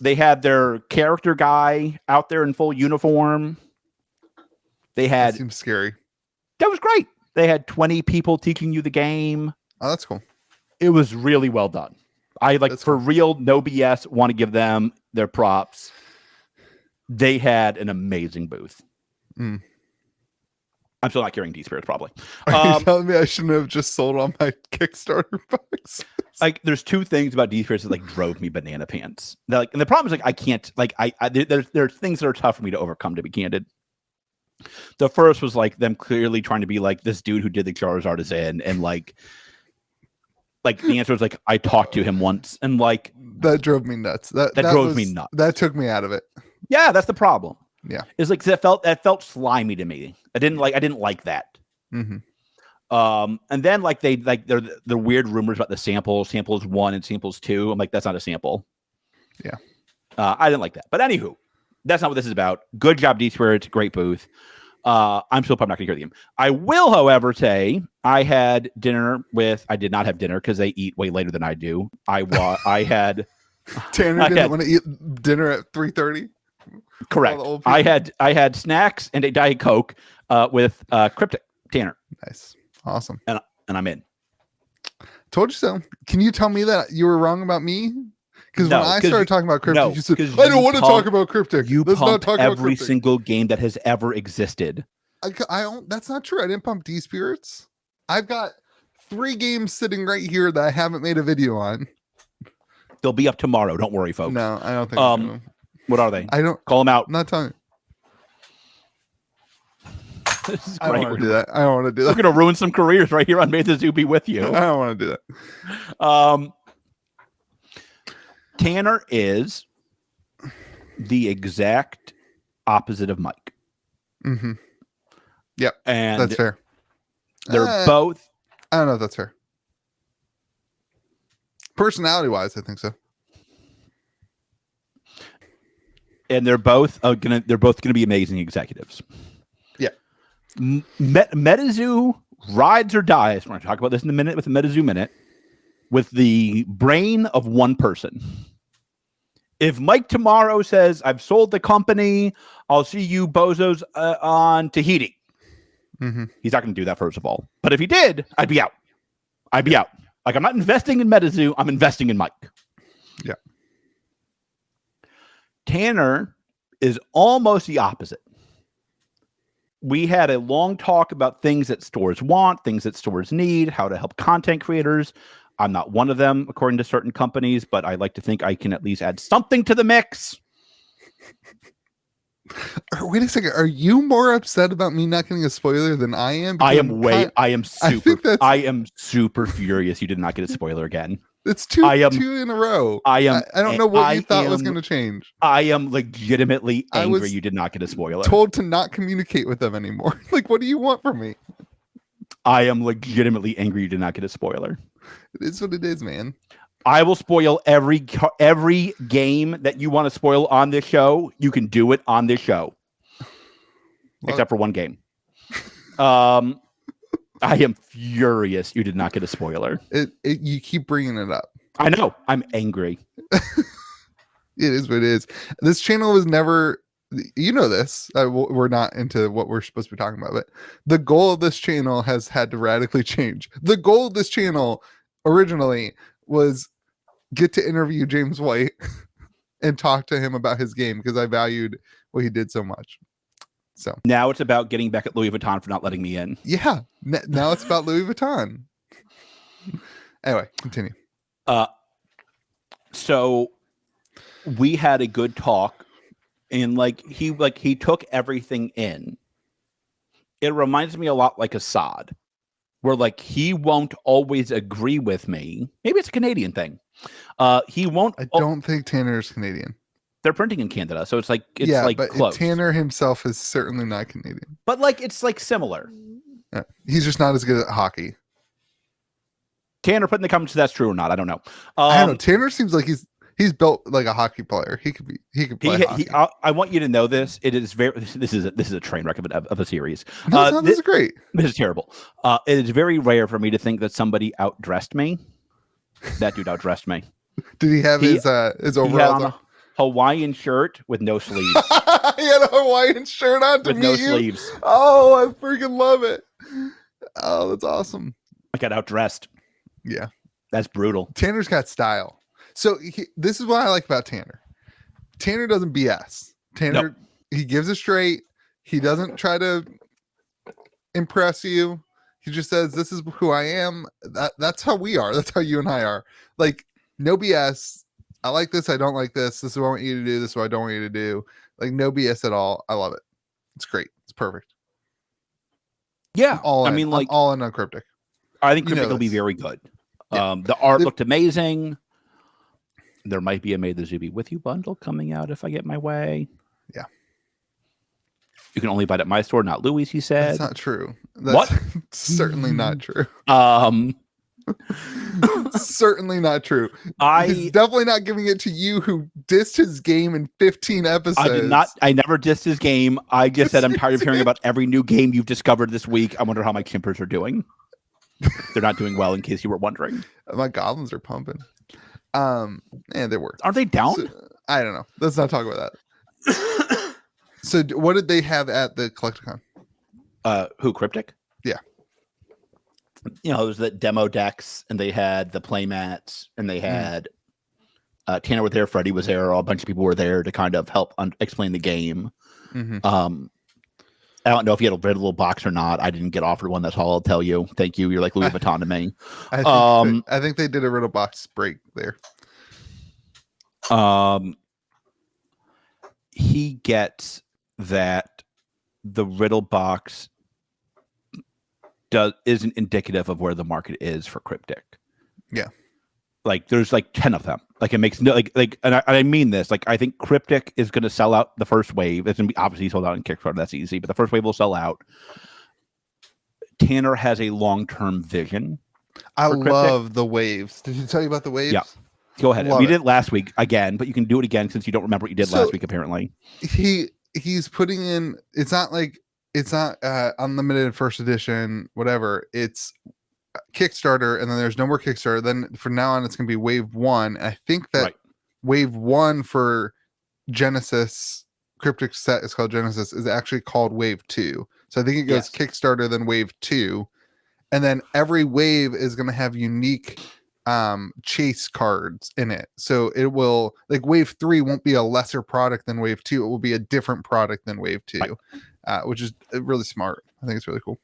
They had their character guy out there in full uniform. That seems scary. That was great. They had 20 people teaching you the game. Oh, that's cool. It was really well done. Real, no BS, want to give them their props. They had an amazing booth. Mm. I'm still not carrying D-Spirits, probably. Are you telling me I shouldn't have just sold all my Kickstarter boxes? There's two things about D-Spirits that drove me banana pants. And the problem is I can't there's things that are tough for me to overcome, to be candid. The first was them clearly trying to be this dude who did the Charizard is in, and the answer was I talked to him once, and that drove me nuts. That drove me nuts. That took me out of it. Yeah, that's the problem. Yeah, it's that felt slimy to me. I didn't like that. Mm-hmm. And then the weird rumors about the samples 1 and samples 2. I'm that's not a sample. Yeah, I didn't like that. But anywho, That's not what this is about. Good job, D Spirit. Great booth. I'm still probably not going to hear the game. I will, however, say I had dinner with. I did not have dinner because they eat way later than I do. I had. Tanner didn't want to eat dinner at 3:30. Correct. I had snacks and a Diet Coke with Cryptic. Tanner. Nice. Awesome. And I'm in. Told you so. Can you tell me that you were wrong about me? Because when I started talking about Cryptic, you said, I don't want to talk about Cryptic. Let's not talk about every single game that has ever existed. I don't. That's not true. I didn't pump D Spirits. I've got 3 games sitting right here that I haven't made a video on. They'll be up tomorrow. Don't worry, folks. No, I don't think what are they? I don't call them out. I'm not telling you. This is I don't want to do that. I don't want to do that. We're going to ruin some careers right here on Metazoo be with you. I don't want to do that. Tanner is the exact opposite of Mike. Mm-hmm. Yep. And that's fair. They're both. I don't know if that's fair. Personality wise, I think so. And they're both gonna be amazing executives. Yeah. Metazoo rides or dies. We're going to talk about this in a minute with the Metazoo Minute. With the brain of one person. If Mike tomorrow says, I've sold the company, I'll see you bozos on Tahiti. Mm-hmm. He's not going to do that, first of all. But if he did, I'd be out. Like, I'm not investing in Metazoo. I'm investing in Mike. Yeah. Tanner is almost the opposite. We had a long talk about things that stores want, things that stores need, how to help content creators. I'm not one of them, according to certain companies, but I like to think I can at least add something to the mix. Wait a second. Are you more upset about me not getting a spoiler than I am? I am super furious you did not get a spoiler again. It's two in a row. I don't know what you thought was going to change. I am legitimately angry you did not get a spoiler. Told to not communicate with them anymore. Like, what do you want from me? I am legitimately angry you did not get a spoiler. It is what it is, man. I will spoil every game that you want to spoil on this show. You can do it on this show. Except for one game. I am furious you did not get a spoiler. You keep bringing it up. I know. I'm angry. It is what it is. This channel was never, you know this. We're not into what we're supposed to be talking about, but the goal of this channel has had to radically change. The goal of this channel originally was get to interview James White and talk to him about his game because I valued what he did so much. So now it's about getting back at Louis Vuitton for not letting me in. Yeah. Now it's about Louis Vuitton. Anyway, continue. So we had a good talk and he took everything in. It reminds me a lot like Assad, where he won't always agree with me. Maybe it's a Canadian thing. He won't. I don't think Tanner's Canadian. They're printing in Canada, so it's but close. Tanner himself is certainly not Canadian. But it's similar. Yeah. He's just not as good at hockey. Tanner, put in the comments if that's true or not. I don't know. I don't know. Tanner seems like he's built like a hockey player. He could play hockey. I want you to know this. It is this is a train wreck of a series. No, this is great. This is terrible. It is very rare for me to think that somebody outdressed me. That dude outdressed me. Did he have his overalls on? Hawaiian shirt with no sleeves. He had a Hawaiian shirt on with no sleeves. Oh, I freaking love it. Oh, that's awesome. I got outdressed. Yeah. That's brutal. Tanner's got style. So this is what I like about Tanner. Tanner doesn't BS. Tanner, He gives it straight. He doesn't try to impress you. He just says, this is who I am. That's how we are. That's how you and I are. No BS. I like this. I don't like this. This is what I want you to do. This is what I don't want you to do. No BS at all. I love it. It's great. It's perfect. Yeah. I'm all in on Cryptic. I think Cryptic will be very good. Yeah. The art looked amazing. There might be a May the Zoo Be With You bundle coming out if I get my way. Yeah. You can only buy it at my store, not Louis, he said. That's not true. What? Certainly not true. Certainly not true. He's definitely not giving it to you who dissed his game in 15 episodes. I did not. I never dissed his game. I just said I'm tired of hearing about every new game you've discovered this week. I wonder how my chimpers are doing. They're not doing well, in case you were wondering. My goblins are pumping. And they were. Aren't they down? So, I don't know. Let's not talk about that. So what did they have at the Collecticon? Who, Cryptic? Yeah. You know, there's the demo decks, and they had the play mats, and they had Tanner was there, Freddie was there, a bunch of people were there to kind of help explain the game. Mm-hmm. I don't know if you had a red little box or not. I didn't get offered one. That's all I'll tell you. Thank you. You're like Louis Vuitton to me. I think they did a riddle box break there. He gets that the riddle box isn't indicative of where the market is for Cryptic. Yeah. Like there's like 10 of them. Like it makes no and I mean this. Like I think Cryptic is going to sell out the first wave. It's going to be obviously sold out in Kickstarter. That's easy, but the first wave will sell out. Tanner has a long-term vision. I love the waves. Did he tell you about the waves? Yeah. Go ahead. We did it last week again, but you can do it again since you don't remember what you did last week. Apparently, he's putting in. It's not unlimited first edition, whatever. It's Kickstarter, and then there's no more Kickstarter. Then from now on, it's going to be Wave 1. And I think that Wave 1 for Genesis Cryptic set is called Genesis is actually called Wave 2. So I think it goes Kickstarter, then Wave 2, and then every wave is going to have unique chase cards in it. So it will, like, Wave 3 won't be a lesser product than Wave 2. It will be a different product than Wave 2, which is really smart. I think it's really cool.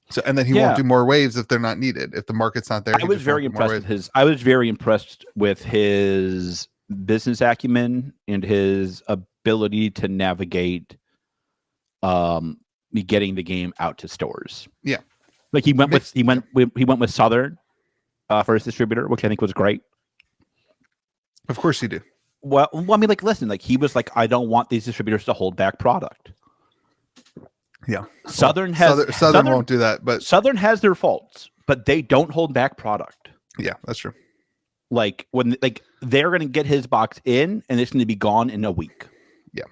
So, and then he won't do more waves if they're not needed. If the market's not there, I was very impressed with his business acumen and his ability to navigate getting the game out to stores. Yeah, like he went with Southern for his distributor, which I think was great. Of course you do. Well, I mean, like, listen, like he was like, I don't want these distributors to hold back product. Yeah, Southern won't do that, but Southern has their faults, but they don't hold back product. Yeah, that's true. Like when they're going to get his box in, and it's going to be gone in a week. Yeah.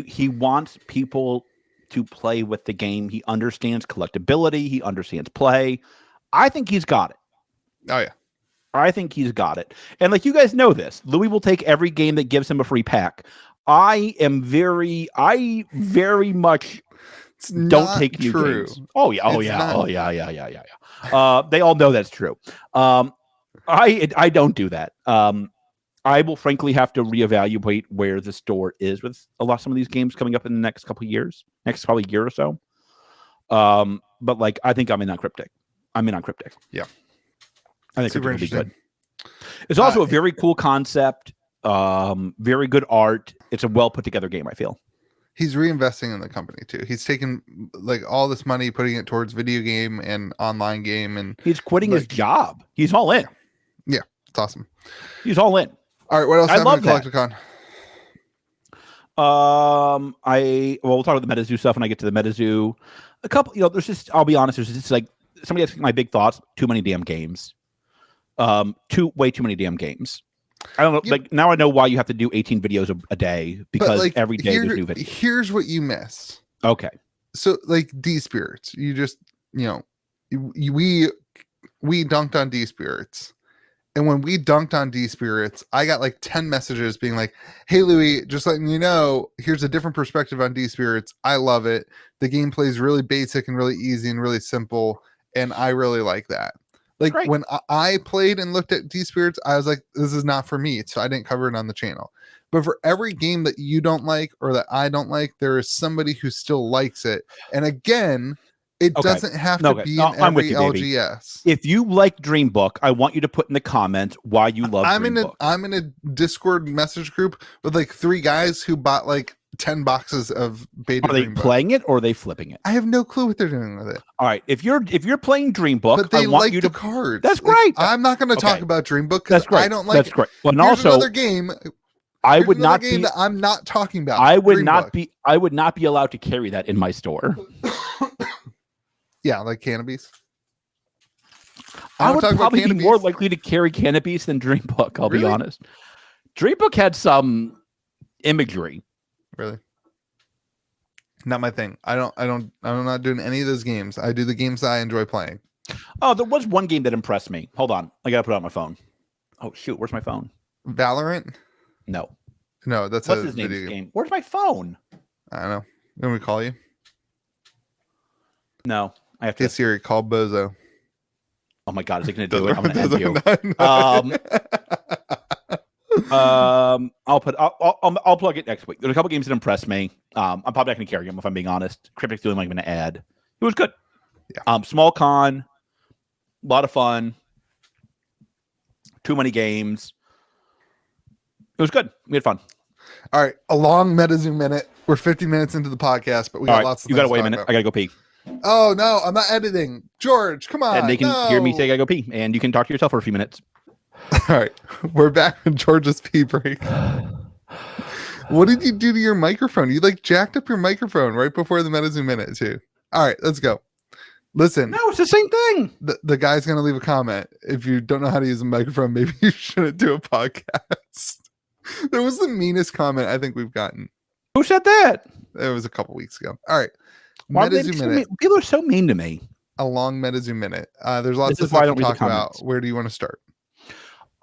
He wants people to play with the game. He understands collectability. He understands play. I think he's got it. Oh yeah. I think he's got it. And like you guys know this, Louis will take every game that gives him a free pack. I very much don't take new games. Oh yeah. They all know that's true. I don't do that. I will frankly have to reevaluate where the store is with some of these games coming up in the next couple of years, next probably year or so. But like I think I'm in on Cryptic. Yeah. I think it'll be good. It's also a very cool concept. Very good art. It's a well put together game, I feel. He's reinvesting in the company too. He's taking like all this money, putting it towards video game and online game, and he's quitting his job. He's all in. Yeah, it's awesome. He's all in. All right, what else happened at Collecticon? We'll talk about the Metazoo stuff when I get to the Metazoo. A couple, I'll be honest, there's just like somebody asking my big thoughts. Too many damn games. Way too many damn games. I don't know. Like now I know why you have to do 18 videos a day, because like, every day there's new videos. Here's what you miss. Okay. So like D-Spirits, you just, we dunked on D-Spirits. And when we dunked on D-Spirits, I got like 10 messages being like, hey, Louis, just letting you know, here's a different perspective on D-Spirits. I love it. The gameplay is really basic and really easy and really simple. And I really like that. Like when I played and looked at D-Spirits, I was like, this is not for me. So I didn't cover it on the channel. But for every game that you don't like or that I don't like, there is somebody who still likes it. And again, it doesn't have to be in every LGS. If you like Dream Book, I want you to put in the comments why you love Dream Book. I'm in a Discord message group with like 3 guys who bought like 10 boxes of beta. Are they playing it or are they flipping it? I have no clue what they're doing with it. All right, if you're playing Dream Book, but they I want like you the to cards. That's great. I'm not going to talk about Dream Book because I don't like. That's great. Well, and here's also another game. I would not be. That I'm not talking about. I would not be. I would not be allowed to carry that in my store. Yeah, like cannabis. I would talk about probably be canopies. more likely to carry canopies than Dreambook. I'll be Really? honest. Dreambook had some imagery. Really? Not my thing. I'm not doing any of those games. I do the games that I enjoy playing. Oh, there was one game that impressed me. Hold on. I gotta put it on my phone. Oh shoot, where's my phone? Valorant? No. No, that's What's a his name's video game? Where's my phone? I don't know. When we call you? No. I have Hey to. Siri, call Bozo. Oh my god, is it gonna do it? I'm gonna Doesn't- end you. I'll plug it next week. There's a couple games that impressed me. I'm probably not gonna carry them if I'm being honest. Cryptic's doing like an ad. It was good. Yeah. Small con, a lot of fun. Too many games. It was good. We had fun. All right, a long Metazoo minute. We're 50 minutes into the podcast, but we got All lots right, of you things gotta wait to a talk minute. about. I gotta go pee. Oh no, I'm not editing. George, come on. And they can no. hear me say I gotta go pee, and you can talk to yourself for a few minutes. All right, we're back in George's pee break. What did you do to your microphone? You like jacked up your microphone right before the Metazoo minute too. All right, let's go. Listen, No, it's the same thing. the guy's gonna leave a comment. If you don't know how to use a microphone, maybe you shouldn't do a podcast. That was the meanest comment I think we've gotten. Who said that? It was a couple weeks ago. All right, Why are they Metazoo so minute. mean? People are so mean to me. A long Metazoo minute. There's lots This of is why I stuff don't to read the talk about. comments. Where do you want to start?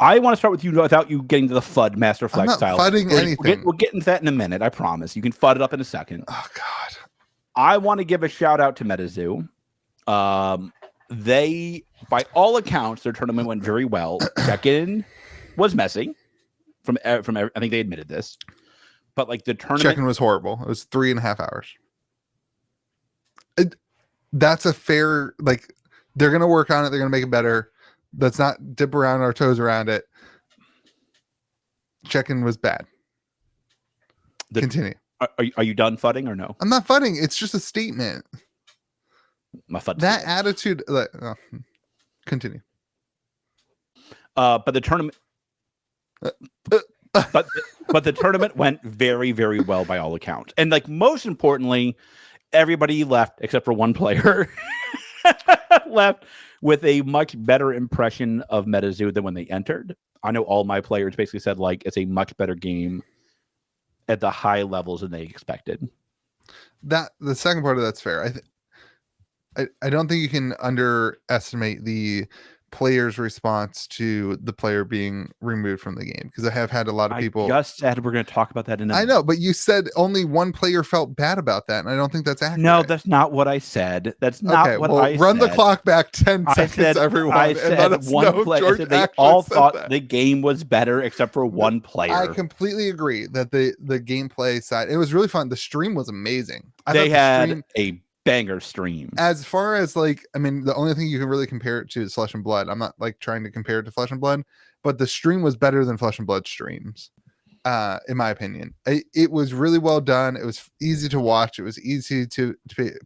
I want to start with you without you getting to the FUD Master I'm Flex not style. fudding anything. We'll get into that in a minute. I promise. You can FUD it up in a second. Oh God. I want to give a shout out to Metazoo. They, by all accounts, their tournament went very well. Check-in was messy. I think they admitted this, but like the tournament, Check-in was horrible. It was 3.5 hours. That's a fair, like, they're gonna work on it. They're gonna make it better. Let's not dip around our toes around it. Check-in was bad. Continue. Are you done fudding or no? I'm not fudding. It's just a statement. My FUD. That attitude. Continue. But the tournament. But the tournament went very, very well by all accounts, and like most importantly, everybody left except for one player left with a much better impression of Metazoo than when they entered. I know all my players basically said like it's a much better game at the high levels than they expected. That the second part of that's fair. I don't think you can underestimate the player's response to the player being removed from the game, because I have had a lot of people. I just said we're going to talk about that in a I know, but you said only one player felt bad about that, and I don't think that's accurate. No, that's not what I said. That's not what I said. Run the clock back 10 seconds, everyone. I said one player. They all thought the game was better except for one player. I completely agree that the gameplay side, it was really fun. The stream was amazing. They had a banger stream. As far as like, I mean, the only thing you can really compare it to is Flesh and Blood. I'm not like trying to compare it to Flesh and Blood, but the stream was better than Flesh and Blood streams, in my opinion. It was really well done. It was easy to watch. It was easy to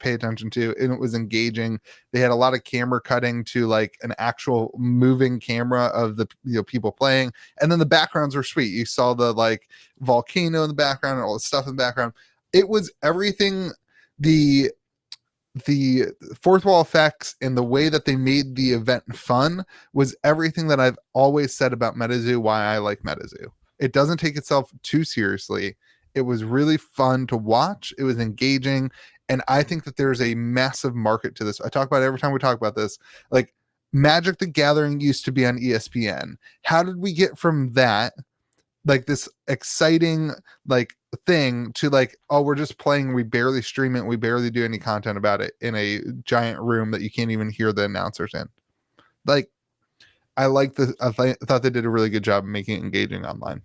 pay attention to, and it was engaging. They had a lot of camera cutting to like an actual moving camera of the people playing, and then the backgrounds were sweet. You saw the like volcano in the background and all the stuff in the background. It was everything. The fourth wall effects and the way that they made the event fun was everything that I've always said about Metazoo, why I like Metazoo. It doesn't take itself too seriously. It was really fun to watch. It was engaging. And I think that there's a massive market to this. I talk about it every time we talk about this. Like Magic the Gathering used to be on ESPN. How did we get from that, like this exciting like thing, to like, oh, we're just playing, we barely stream it, we barely do any content about it in a giant room that you can't even hear the announcers in? Like, I thought they did a really good job of making it engaging online.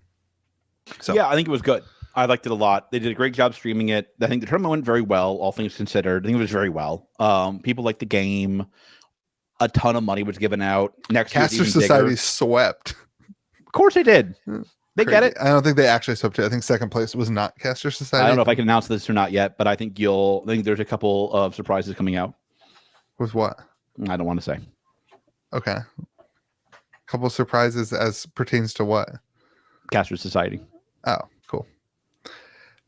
So yeah, I think it was good. I liked it a lot. They did a great job streaming it. I think the tournament went very well, all things considered. I think it was very well. People liked the game. A ton of money was given out. Next year, Caster Society swept. Of course they did. They Crazy. get it. I don't think they actually swept it. I think second place was not Caster Society. I don't know if I can announce this or not yet, but I think there's a couple of surprises coming out. With what? I don't want to say. Okay. Couple surprises as pertains to what? Caster Society. Oh, cool.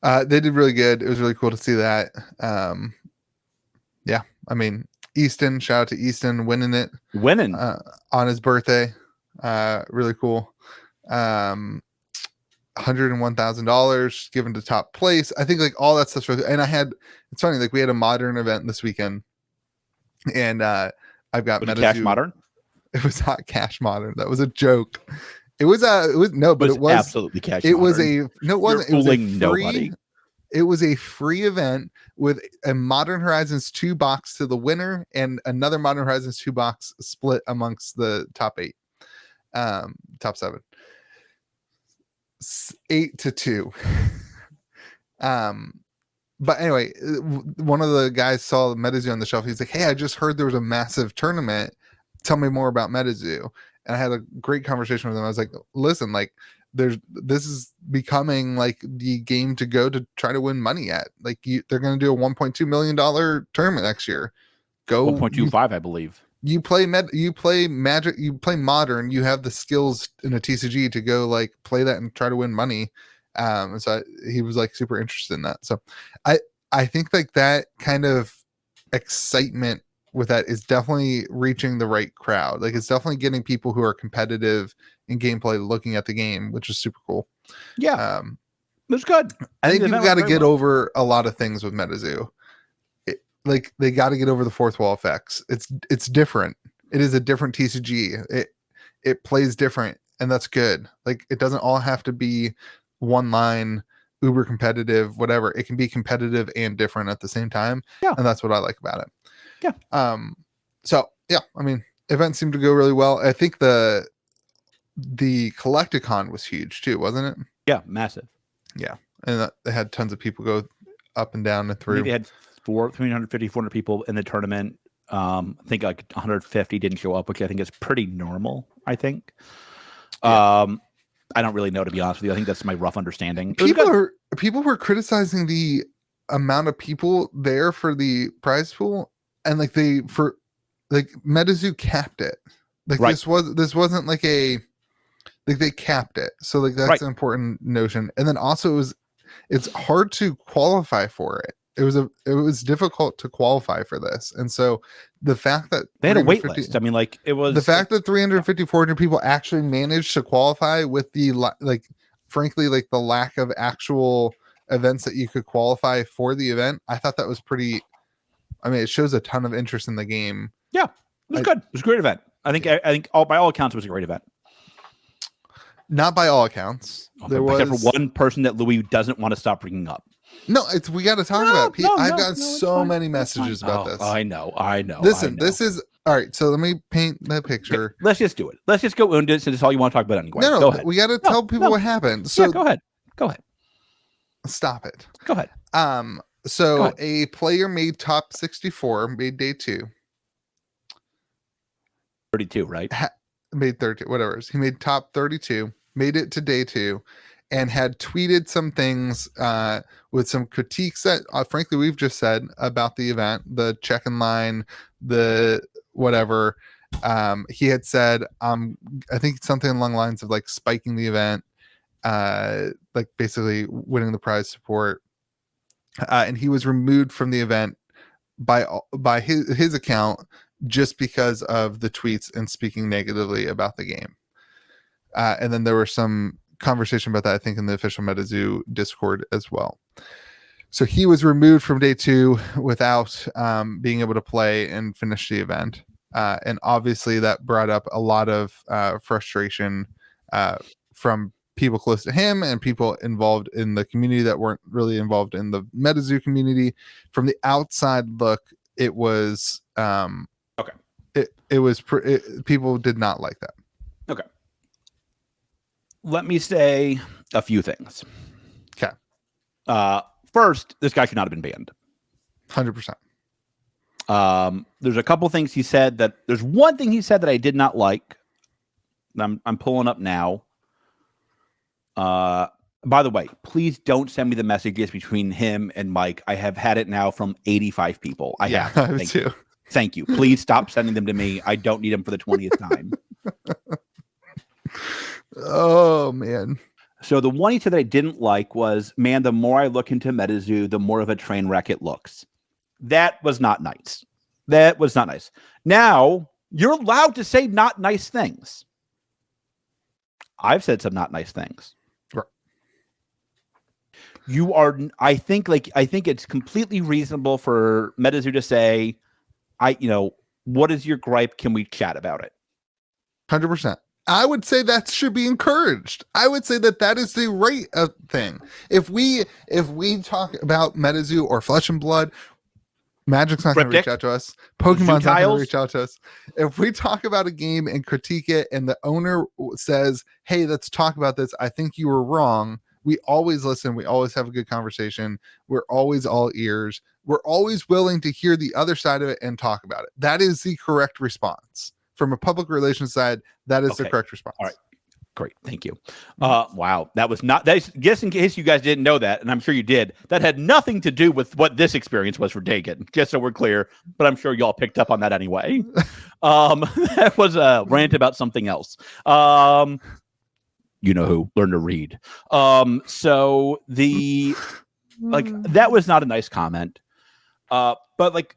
They did really good. It was really cool to see that. Yeah, I mean, Easton, shout out to Easton winning it on his birthday. Really cool. $101,000 given to top place. I think like all that stuff's really, and it's funny, like we had a modern event this weekend, and I've got Metazoo. Cash Modern. It was not Cash Modern. That was a joke. It was absolutely Cash Modern. It wasn't. It was a free, nobody. It was a free event with a Modern Horizons 2 box to the winner and another Modern Horizons 2 box split amongst the top 8, top 7, 8-2. But anyway, one of the guys saw Metazoo on the shelf. He's like, "Hey, I just heard there was a massive tournament. Tell me more about Metazoo." And I had a great conversation with him. I was like, "Listen, like, this is becoming like the game to go to try to win money at. Like, they're going to do a $1.2 million tournament next year. Go 1.25, I believe. You play Magic, you play Modern. You have the skills in a TCG to go like play that and try to win money." And so he was like super interested in that. So I think like that kind of excitement with that is definitely reaching the right crowd. Like it's definitely getting people who are competitive in gameplay looking at the game, which is super cool. Yeah. It's good. I think you've got to get over a lot of things with Metazoo. Like they got to get over the fourth wall effects. It's different. It is a different TCG. It plays different, and that's good. Like it doesn't all have to be one line, uber competitive, whatever. It can be competitive and different at the same time. Yeah. And that's what I like about it. Yeah. So yeah, I mean, events seemed to go really well. I think the Collecticon was huge too, wasn't it? Yeah, massive. Yeah. And they had tons of people go up and down and through. I think they had 350, 400 people in the tournament. I think like 150 didn't show up, which I think is pretty normal, I think. Yeah. I don't really know, to be honest with you. I think that's my rough understanding. People were criticizing the amount of people there for the prize pool, and like Metazoo capped it. Like right. This wasn't like they capped it. So like that's right. An important notion. And then also it's hard to qualify for it. It was difficult to qualify for this. And so the fact that they had a wait list. I mean, like it was the fact that 350, 400 people actually managed to qualify with the frankly, like the lack of actual events that you could qualify for the event. I thought that was pretty, I mean, it shows a ton of interest in the game. Yeah, it was good. It was a great event. I think by all accounts, it was a great event. Not by all accounts. There was except for one person that Louis doesn't want to stop bringing up. No, we got to talk about. I've got so many messages about this. I know. Listen, this is all right. So let me paint the picture. Okay, let's just do it. Let's just go into it since it's all you want to talk about anyway. No, go ahead. We got to tell people what happened. So yeah, go ahead. Stop it. Go ahead. So a player made top 64, made day 2. 32, right? Made 30, whatever. He made top 32, made it to day 2, and had tweeted some things with some critiques that, frankly, we've just said about the event, the check in line, the whatever. He had said, I think something along the lines of like spiking the event, like basically winning the prize support. And he was removed from the event by his account just because of the tweets and speaking negatively about the game. And then there were some conversation about that, I think, in the official Metazoo Discord as well. So he was removed from day 2 without being able to play and finish the event. And obviously that brought up a lot of frustration from people close to him and people involved in the community that weren't really involved in the Metazoo community. From the outside look, it was people did not like that. Okay. Let me say a few things. Okay. First, this guy should not have been banned. 100%. There's a couple things he said there's one thing he said that I did not like. I'm pulling up now. By the way, please don't send me the messages between him and Mike. I have had it now from 85 people. I have too. Thank you. Please stop sending them to me. I don't need them for the 20th time. Oh, man. So the one he said that I didn't like was, man, the more I look into Metazoo, the more of a train wreck it looks. That was not nice. That was not nice. Now, you're allowed to say not nice things. I've said some not nice things. Right. You are, I think it's completely reasonable for Metazoo to say, what is your gripe? Can we chat about it? 100%. I would say that should be encouraged. I would say that is the right thing. If we talk about Metazoo or Flesh and Blood, Magic's not going to reach out to us. Pokemon's not going to reach out to us. If we talk about a game and critique it and the owner says, hey, let's talk about this, I think you were wrong. We always listen. We always have a good conversation. We're always all ears. We're always willing to hear the other side of it and talk about it. That is the correct response. From a public relations side, that is the correct response. All right. Great. Thank you. Wow. That was not, just in case you guys didn't know that, and I'm sure you did, that had nothing to do with what this experience was for Dagan, just so we're clear, but I'm sure y'all picked up on that anyway. That was a rant about something else. You know who, learn to read. So the, that was not a nice comment. But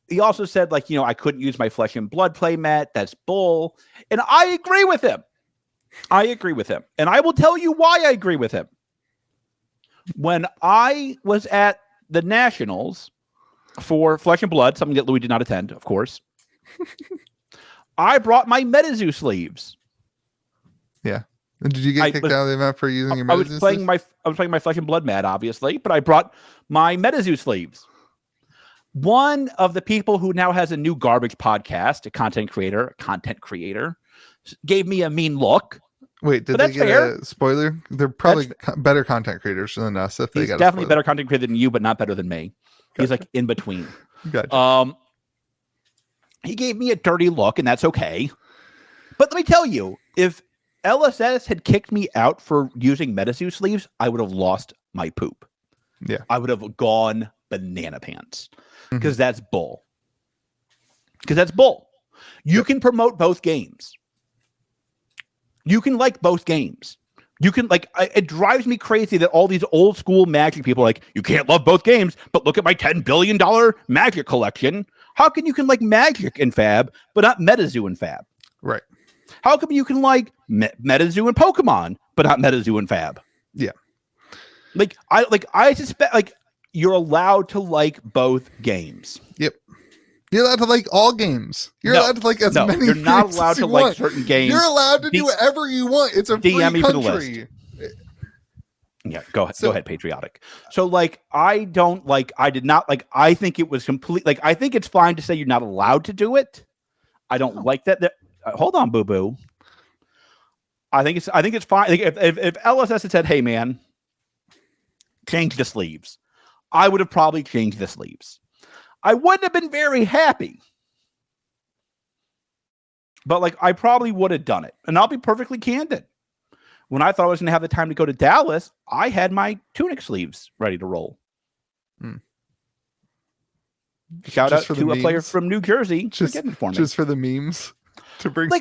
he also said, I couldn't use my Flesh and Blood playmat. That's bull. And I agree with him. And I will tell you why I agree with him. When I was at the Nationals for Flesh and Blood, something that Louis did not attend, of course, I brought my Metazoo sleeves. Yeah. Did you get kicked out of the event for using your Metazoo sleeves? I was playing my Flesh and Blood mat, obviously, but I brought my Metazoo sleeves. One of the people who now has a new garbage podcast, a content creator, gave me a mean look. Wait, did they get a spoiler? They're probably better content creators than us. If they got definitely better content creator than you, but not better than me. Gotcha. He's in between. Gotcha. He gave me a dirty look, and that's okay. But let me tell you, if LSS had kicked me out for using Metazoo sleeves, I would have lost my poop. Yeah, I would have gone banana pants because that's bull. You can promote both games. You can like both games. You can it drives me crazy that all these old school Magic people are you can't love both games, but look at my $10 billion Magic collection. How can you like Magic and Fab, but not Metazoo and Fab? Right. How come you can like Metazoo and Pokemon, but not Metazoo and Fab? Yeah. I suspect you're allowed to like both games. Yep. You're allowed to like all games. You're allowed to like as many. You're not allowed to like certain games. You're allowed to do whatever you want. It's a free country. For the list. Yeah, go ahead. Go ahead, patriotic. So I did not I think it was complete. I think it's fine to say you're not allowed to do it. I don't like that. Hold on, boo boo. I think it's fine. If LSS had said, "Hey, man, change the sleeves," I would have probably changed the sleeves. I wouldn't have been very happy, but I probably would have done it. And I'll be perfectly candid. When I thought I was going to have the time to go to Dallas, I had my tunic sleeves ready to roll. Shout out to a player from New Jersey for getting it for me. Just for the memes. To bring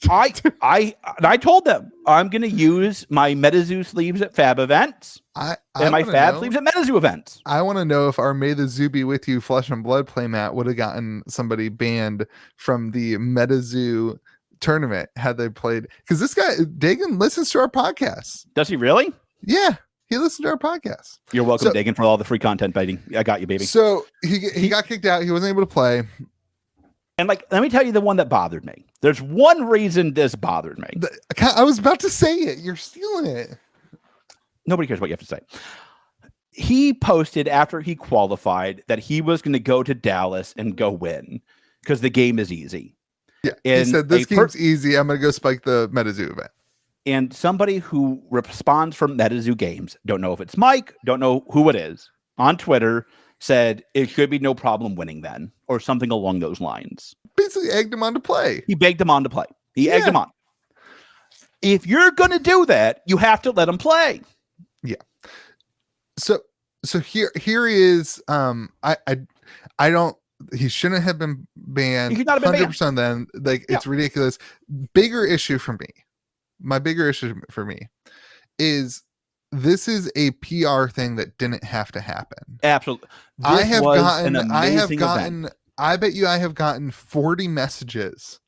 I told them I'm going to use my Metazoo sleeves at Fab events and my Fab sleeves at Metazoo events. I want to know if our May the Zoo be with you Flesh and Blood playmat would have gotten somebody banned from the Metazoo tournament had they played, because this guy Dagan listens to our podcast. Does he really? Yeah, he listens to our podcast. You're welcome, Dagan, for all the free content biting. I got you, baby. So he got kicked out. He wasn't able to play. And let me tell you the one that bothered me. There's one reason this bothered me. I was about to say it. You're stealing it. Nobody cares what you have to say. He posted after he qualified that he was going to go to Dallas and go win because the game is easy. Yeah, he said this game's easy. I'm going to go spike the Metazoo event. And somebody who responds from Metazoo games, don't know if it's Mike, don't know who it is, on Twitter said it should be no problem winning then, or something along those lines. Basically egged him on to play. He begged him on to play. He egged him on. If you're going to do that, you have to let him play. Yeah. So here is I don't, he shouldn't have been banned. He should not have been 100% banned. Then it's ridiculous. Bigger issue for me. My bigger issue for me is this is a PR thing that didn't have to happen. Absolutely. I have gotten I bet you I have gotten 40 messages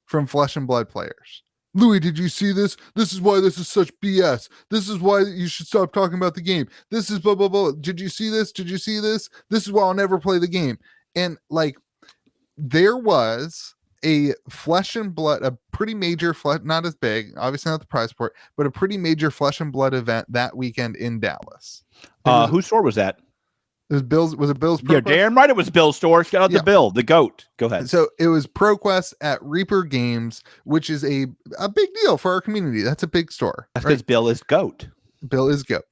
from Flesh and Blood players. Louis, did you see this? This is why this is such BS. This is why you should stop talking about the game. This is blah, blah, blah. Did you see this? Did you see this? This is why I'll never play the game. And like, there was a Flesh and Blood, a pretty major, not as big, obviously not the prize port, but a pretty major Flesh and Blood event that weekend in Dallas. Whose store was that? It was Bill's. Was it Bill's? Yeah, damn right it was Bill's store. Shout out to Bill, the goat. Go ahead. So it was ProQuest at Reaper Games, which is a big deal for our community. That's a big store. That's because Bill is goat. Bill is goat.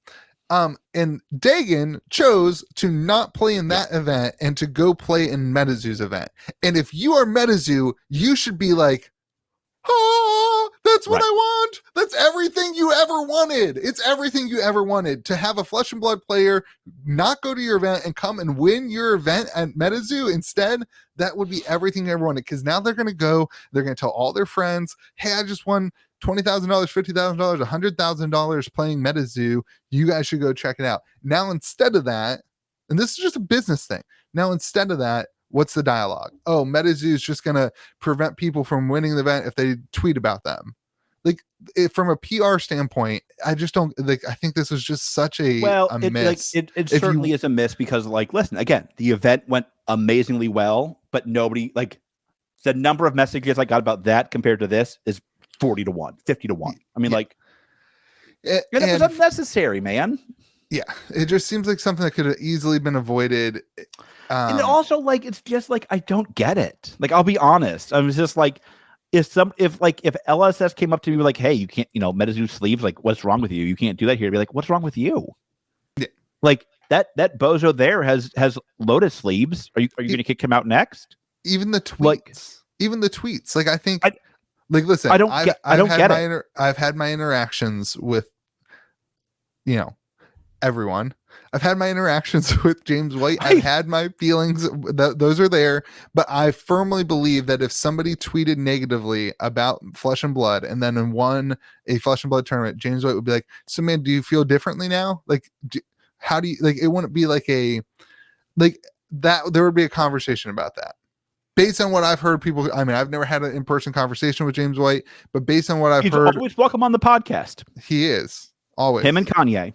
And Dagan chose to not play in that event and to go play in Metazoo's event. And if you are Metazoo, you should be like, oh, that's what I want. That's everything you ever wanted. It's everything you ever wanted to have a Flesh and Blood player not go to your event and come and win your event at Metazoo instead. That would be everything you ever wanted. Because now they're going to go, they're going to tell all their friends, hey, I just won $20,000, $50,000, $100,000 playing Metazoo. You guys should go check it out. Now, instead of that, and this is just a business thing. Now, instead of that, what's the dialogue? Oh, Metazoo is just going to prevent people from winning the event if they tweet about them. Like, from a PR standpoint, I just don't like. I think this was just such a miss. Like, it certainly is a miss because, like, listen, again, the event went amazingly well, but nobody, like, the number of messages I got about that compared to this is 40 to 1, 50 to 1. I mean, like, it was unnecessary, man. Yeah, it just seems like something that could have easily been avoided. And also, like, it's just like, I don't get it. Like, I'll be honest. I was just like, if LSS came up to me like, hey, you can't, Metazoo sleeves, like, what's wrong with you? You can't do that here. I'd be like, what's wrong with you? Yeah. Like, that bozo there has Lotus sleeves. Are you going to kick him out next? Even the tweets. Like, I think, listen, I don't get it. I've had my interactions with, everyone. I've had my interactions with James White. I've had my feelings. Those are there. But I firmly believe that if somebody tweeted negatively about Flesh and Blood and then won a Flesh and Blood tournament, James White would be like, so man, do you feel differently now? Like, how do you, like, it wouldn't be like that. There would be a conversation about that. Based on what I've heard, people, I mean, I've never had an in-person conversation with James White, but based on what I've heard, always welcome on the podcast. He is always him and Kanye.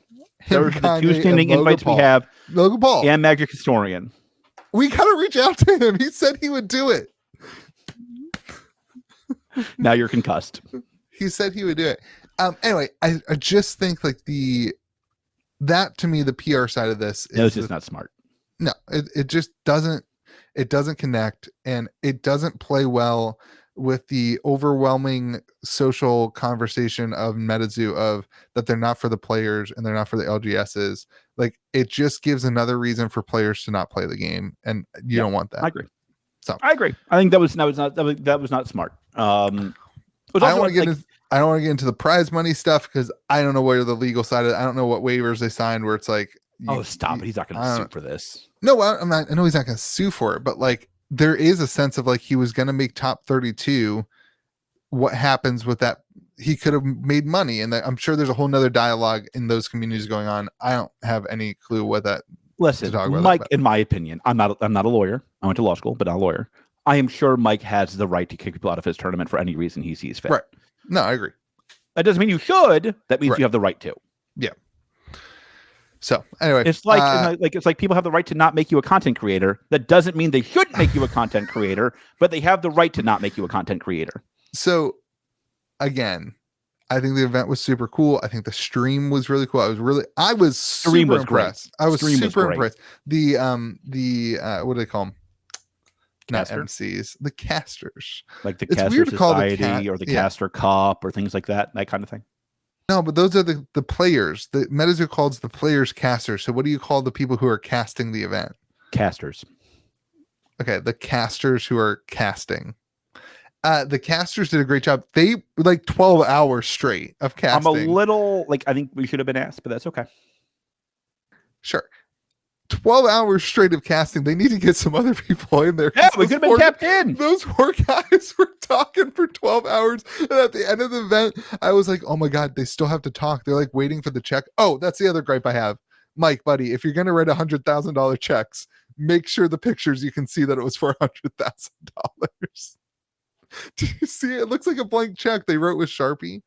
Those are the two standing invites we have. Logan Paul and Magic Historian. We gotta reach out to him. He said he would do it. Now you're concussed. He said he would do it. Anyway, I just think like that to me, the PR side of this is just not smart. No, it just doesn't. It doesn't connect, and it doesn't play well with the overwhelming social conversation of Metazoo of that they're not for the players and they're not for the LGSs. Like, it just gives another reason for players to not play the game, and you don't want that. I agree. So I agree. I think that was not smart. I don't want to get into the prize money stuff because I don't know where the legal side of it. I don't know what waivers they signed where it's like, stop it. He's not going to sue for this. No, I'm not. I know he's not going to sue for it, but like, there is a sense of like he was going to make top 32. What happens with that? He could have made money, and I'm sure there's a whole nother dialogue in those communities going on. I don't have any clue what that. Listen, Mike, in my opinion, I'm not a lawyer. I went to law school, but not a lawyer. I am sure Mike has the right to kick people out of his tournament for any reason he sees fit. Right. No, I agree. That doesn't mean you should. That means you have the right to. Yeah. So anyway, it's like people have the right to not make you a content creator. That doesn't mean they should make you a content creator, but they have the right to not make you a content creator. So again, I think the event was super cool. I think the stream was really cool. I was super impressed. I was super impressed. The what do they call them? Not MCs, the casters. Like the Caster Society or the Caster Cup or things like that kind of thing. No, but those are the players. The Metazoo calls the players casters. So what do you call the people who are casting the event? Casters. Okay, the casters who are casting. The casters did a great job. They like 12 hours straight of casting. I'm a little I think we should have been asked, but that's okay. Sure. 12 hours straight of casting. They need to get some other people in there. Yeah, we could have been kept in. Those poor guys were talking for 12 hours. And at the end of the event, I was like, oh my God, they still have to talk. They're like waiting for the check. Oh, that's the other gripe I have. Mike, buddy, if you're going to write $100,000 checks, make sure the pictures you can see that it was for $100,000. Do you see it? It looks like a blank check they wrote with Sharpie.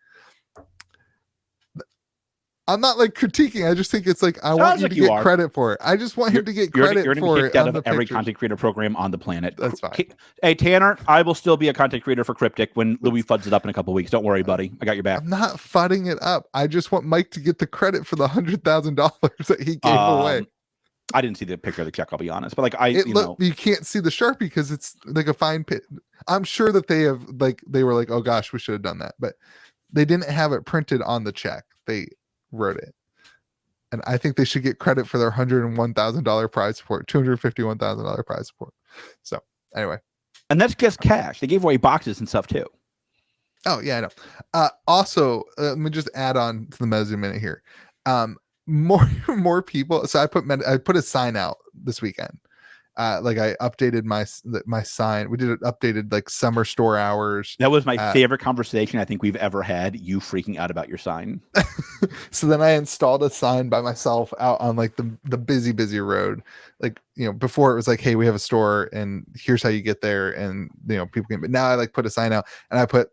I'm not like critiquing. I just think it's like I want you to get credit for it. I just want him to get credit you're for be it. kicked out of every content creator program on the planet. That's fine. Hey Tanner, I will still be a content creator for Cryptic when Louis fuds it up in a couple weeks. Don't worry, buddy. I got your back. I'm not fudding it up. I just want Mike to get the credit for the $100,000 that he gave away. I didn't see the picture of the check. I'll be honest, but like you can't see the Sharpie because it's like a fine pit. I'm sure that they were like, oh gosh, we should have done that, but they didn't have it printed on the check. They wrote it. And I think they should get credit for their $101,000 prize support, $251,000 prize support. So anyway. And that's just cash. They gave away boxes and stuff too. Oh yeah, I know. Also, let me just add on to the Metazoo minute here. More people. So I put a sign out this weekend. Like I updated my sign. We did it updated like summer store hours. That was my favorite conversation I think we've ever had. You freaking out about your sign. So then I installed a sign by myself out on like the busy road. Like, before it was like, hey, we have a store and here's how you get there, and people can. But now I like put a sign out and I put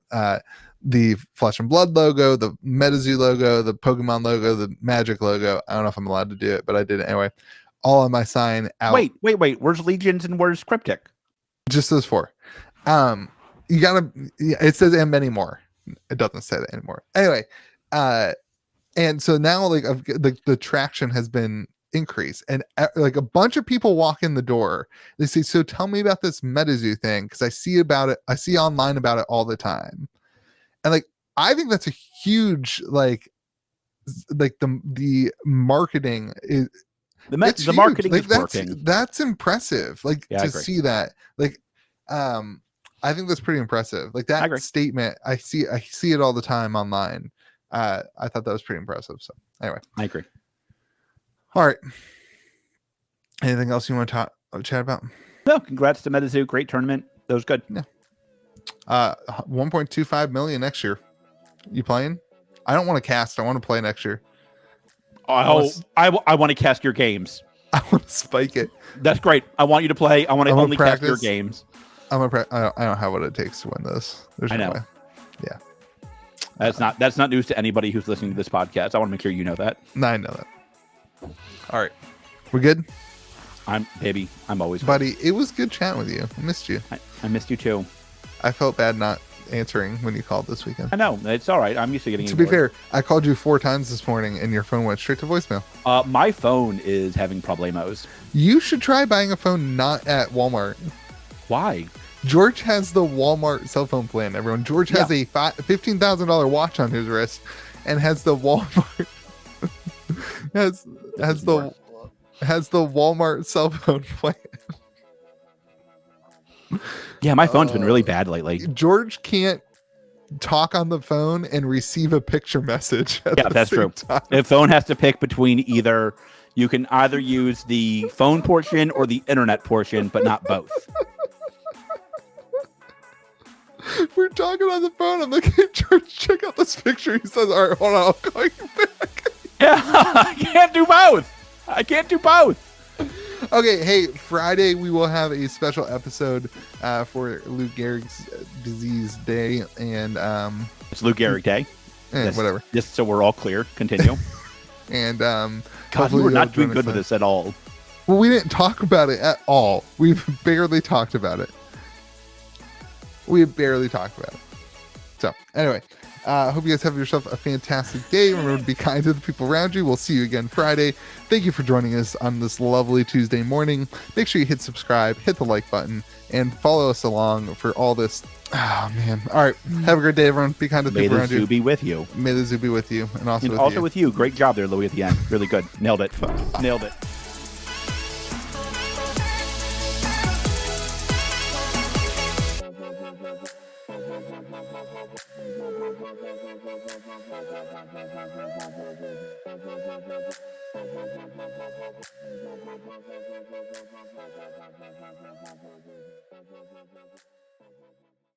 the Flesh and Blood logo, the Metazoo logo, the Pokemon logo, the Magic logo. I don't know if I'm allowed to do it, but I did it anyway. All on my sign out. Wait. Where's Legions and where's Cryptic? Just those 4. You gotta. It says and many more. It doesn't say that anymore. Anyway, and so now like the traction has been increased, and like a bunch of people walk in the door. They say, "So tell me about this Metazoo thing," because I see about it. I see online about it all the time, and like I think that's a huge like the marketing is. The marketing is working. That's impressive. Like to see that. Like, I think that's pretty impressive. Like that statement, I see it all the time online. I thought that was pretty impressive. So anyway, I agree. All right. Anything else you want to chat about? No. Congrats to Metazoo. Great tournament. That was good. Yeah. 1.25 million next year. You playing? I don't want to cast. I want to play next year. Oh, I want to cast your games. I want to spike it. That's great. I want you to play. I want to only cast your games. I don't have what it takes to win this. There's no way. Yeah. That's not news to anybody who's listening to this podcast. I want to make sure you know that. No, I know that. All right. We're good? I'm always buddy. Good. It was good chatting with you. I missed you. I missed you too. I felt bad not answering when you called this weekend. I know. It's all right. I'm used to getting To be fair, I called you 4 times this morning and your phone went straight to voicemail. My phone is having problemos. You should try buying a phone not at Walmart. Why? George has the Walmart cell phone plan, everyone. George has a $15,000 watch on his wrist and has the Walmart has the Walmart cell phone plan. Yeah, my phone's been really bad lately. George can't talk on the phone and receive a picture message. Yeah, that's true. The phone has to pick between you can either use the phone portion or the internet portion, but not both. We're talking on the phone. I'm like, hey, George, check out this picture. He says, all right, hold on, I'll call you back. Yeah, I can't do both. Okay, hey, Friday we will have a special episode for Lou Gehrig's disease day, and it's Lou Gehrig Day. Whatever. Just so we're all clear. Continue. And God, we're not doing good with this at all. Well, we didn't talk about it at all. We've barely talked about it. So anyway, I hope you guys have yourself a fantastic day. Remember to be kind to the people around you. We'll see you again Friday. Thank you for joining us on this lovely Tuesday morning. Make sure you hit subscribe, hit the like button, and follow us along for all this. Oh, man. All right. Have a great day, everyone. Be kind to the people around you. May the zoo be with you. May the zoo be with you. And also with you. Great job there, Louis, at the end. Really good. Nailed it. Nailed it.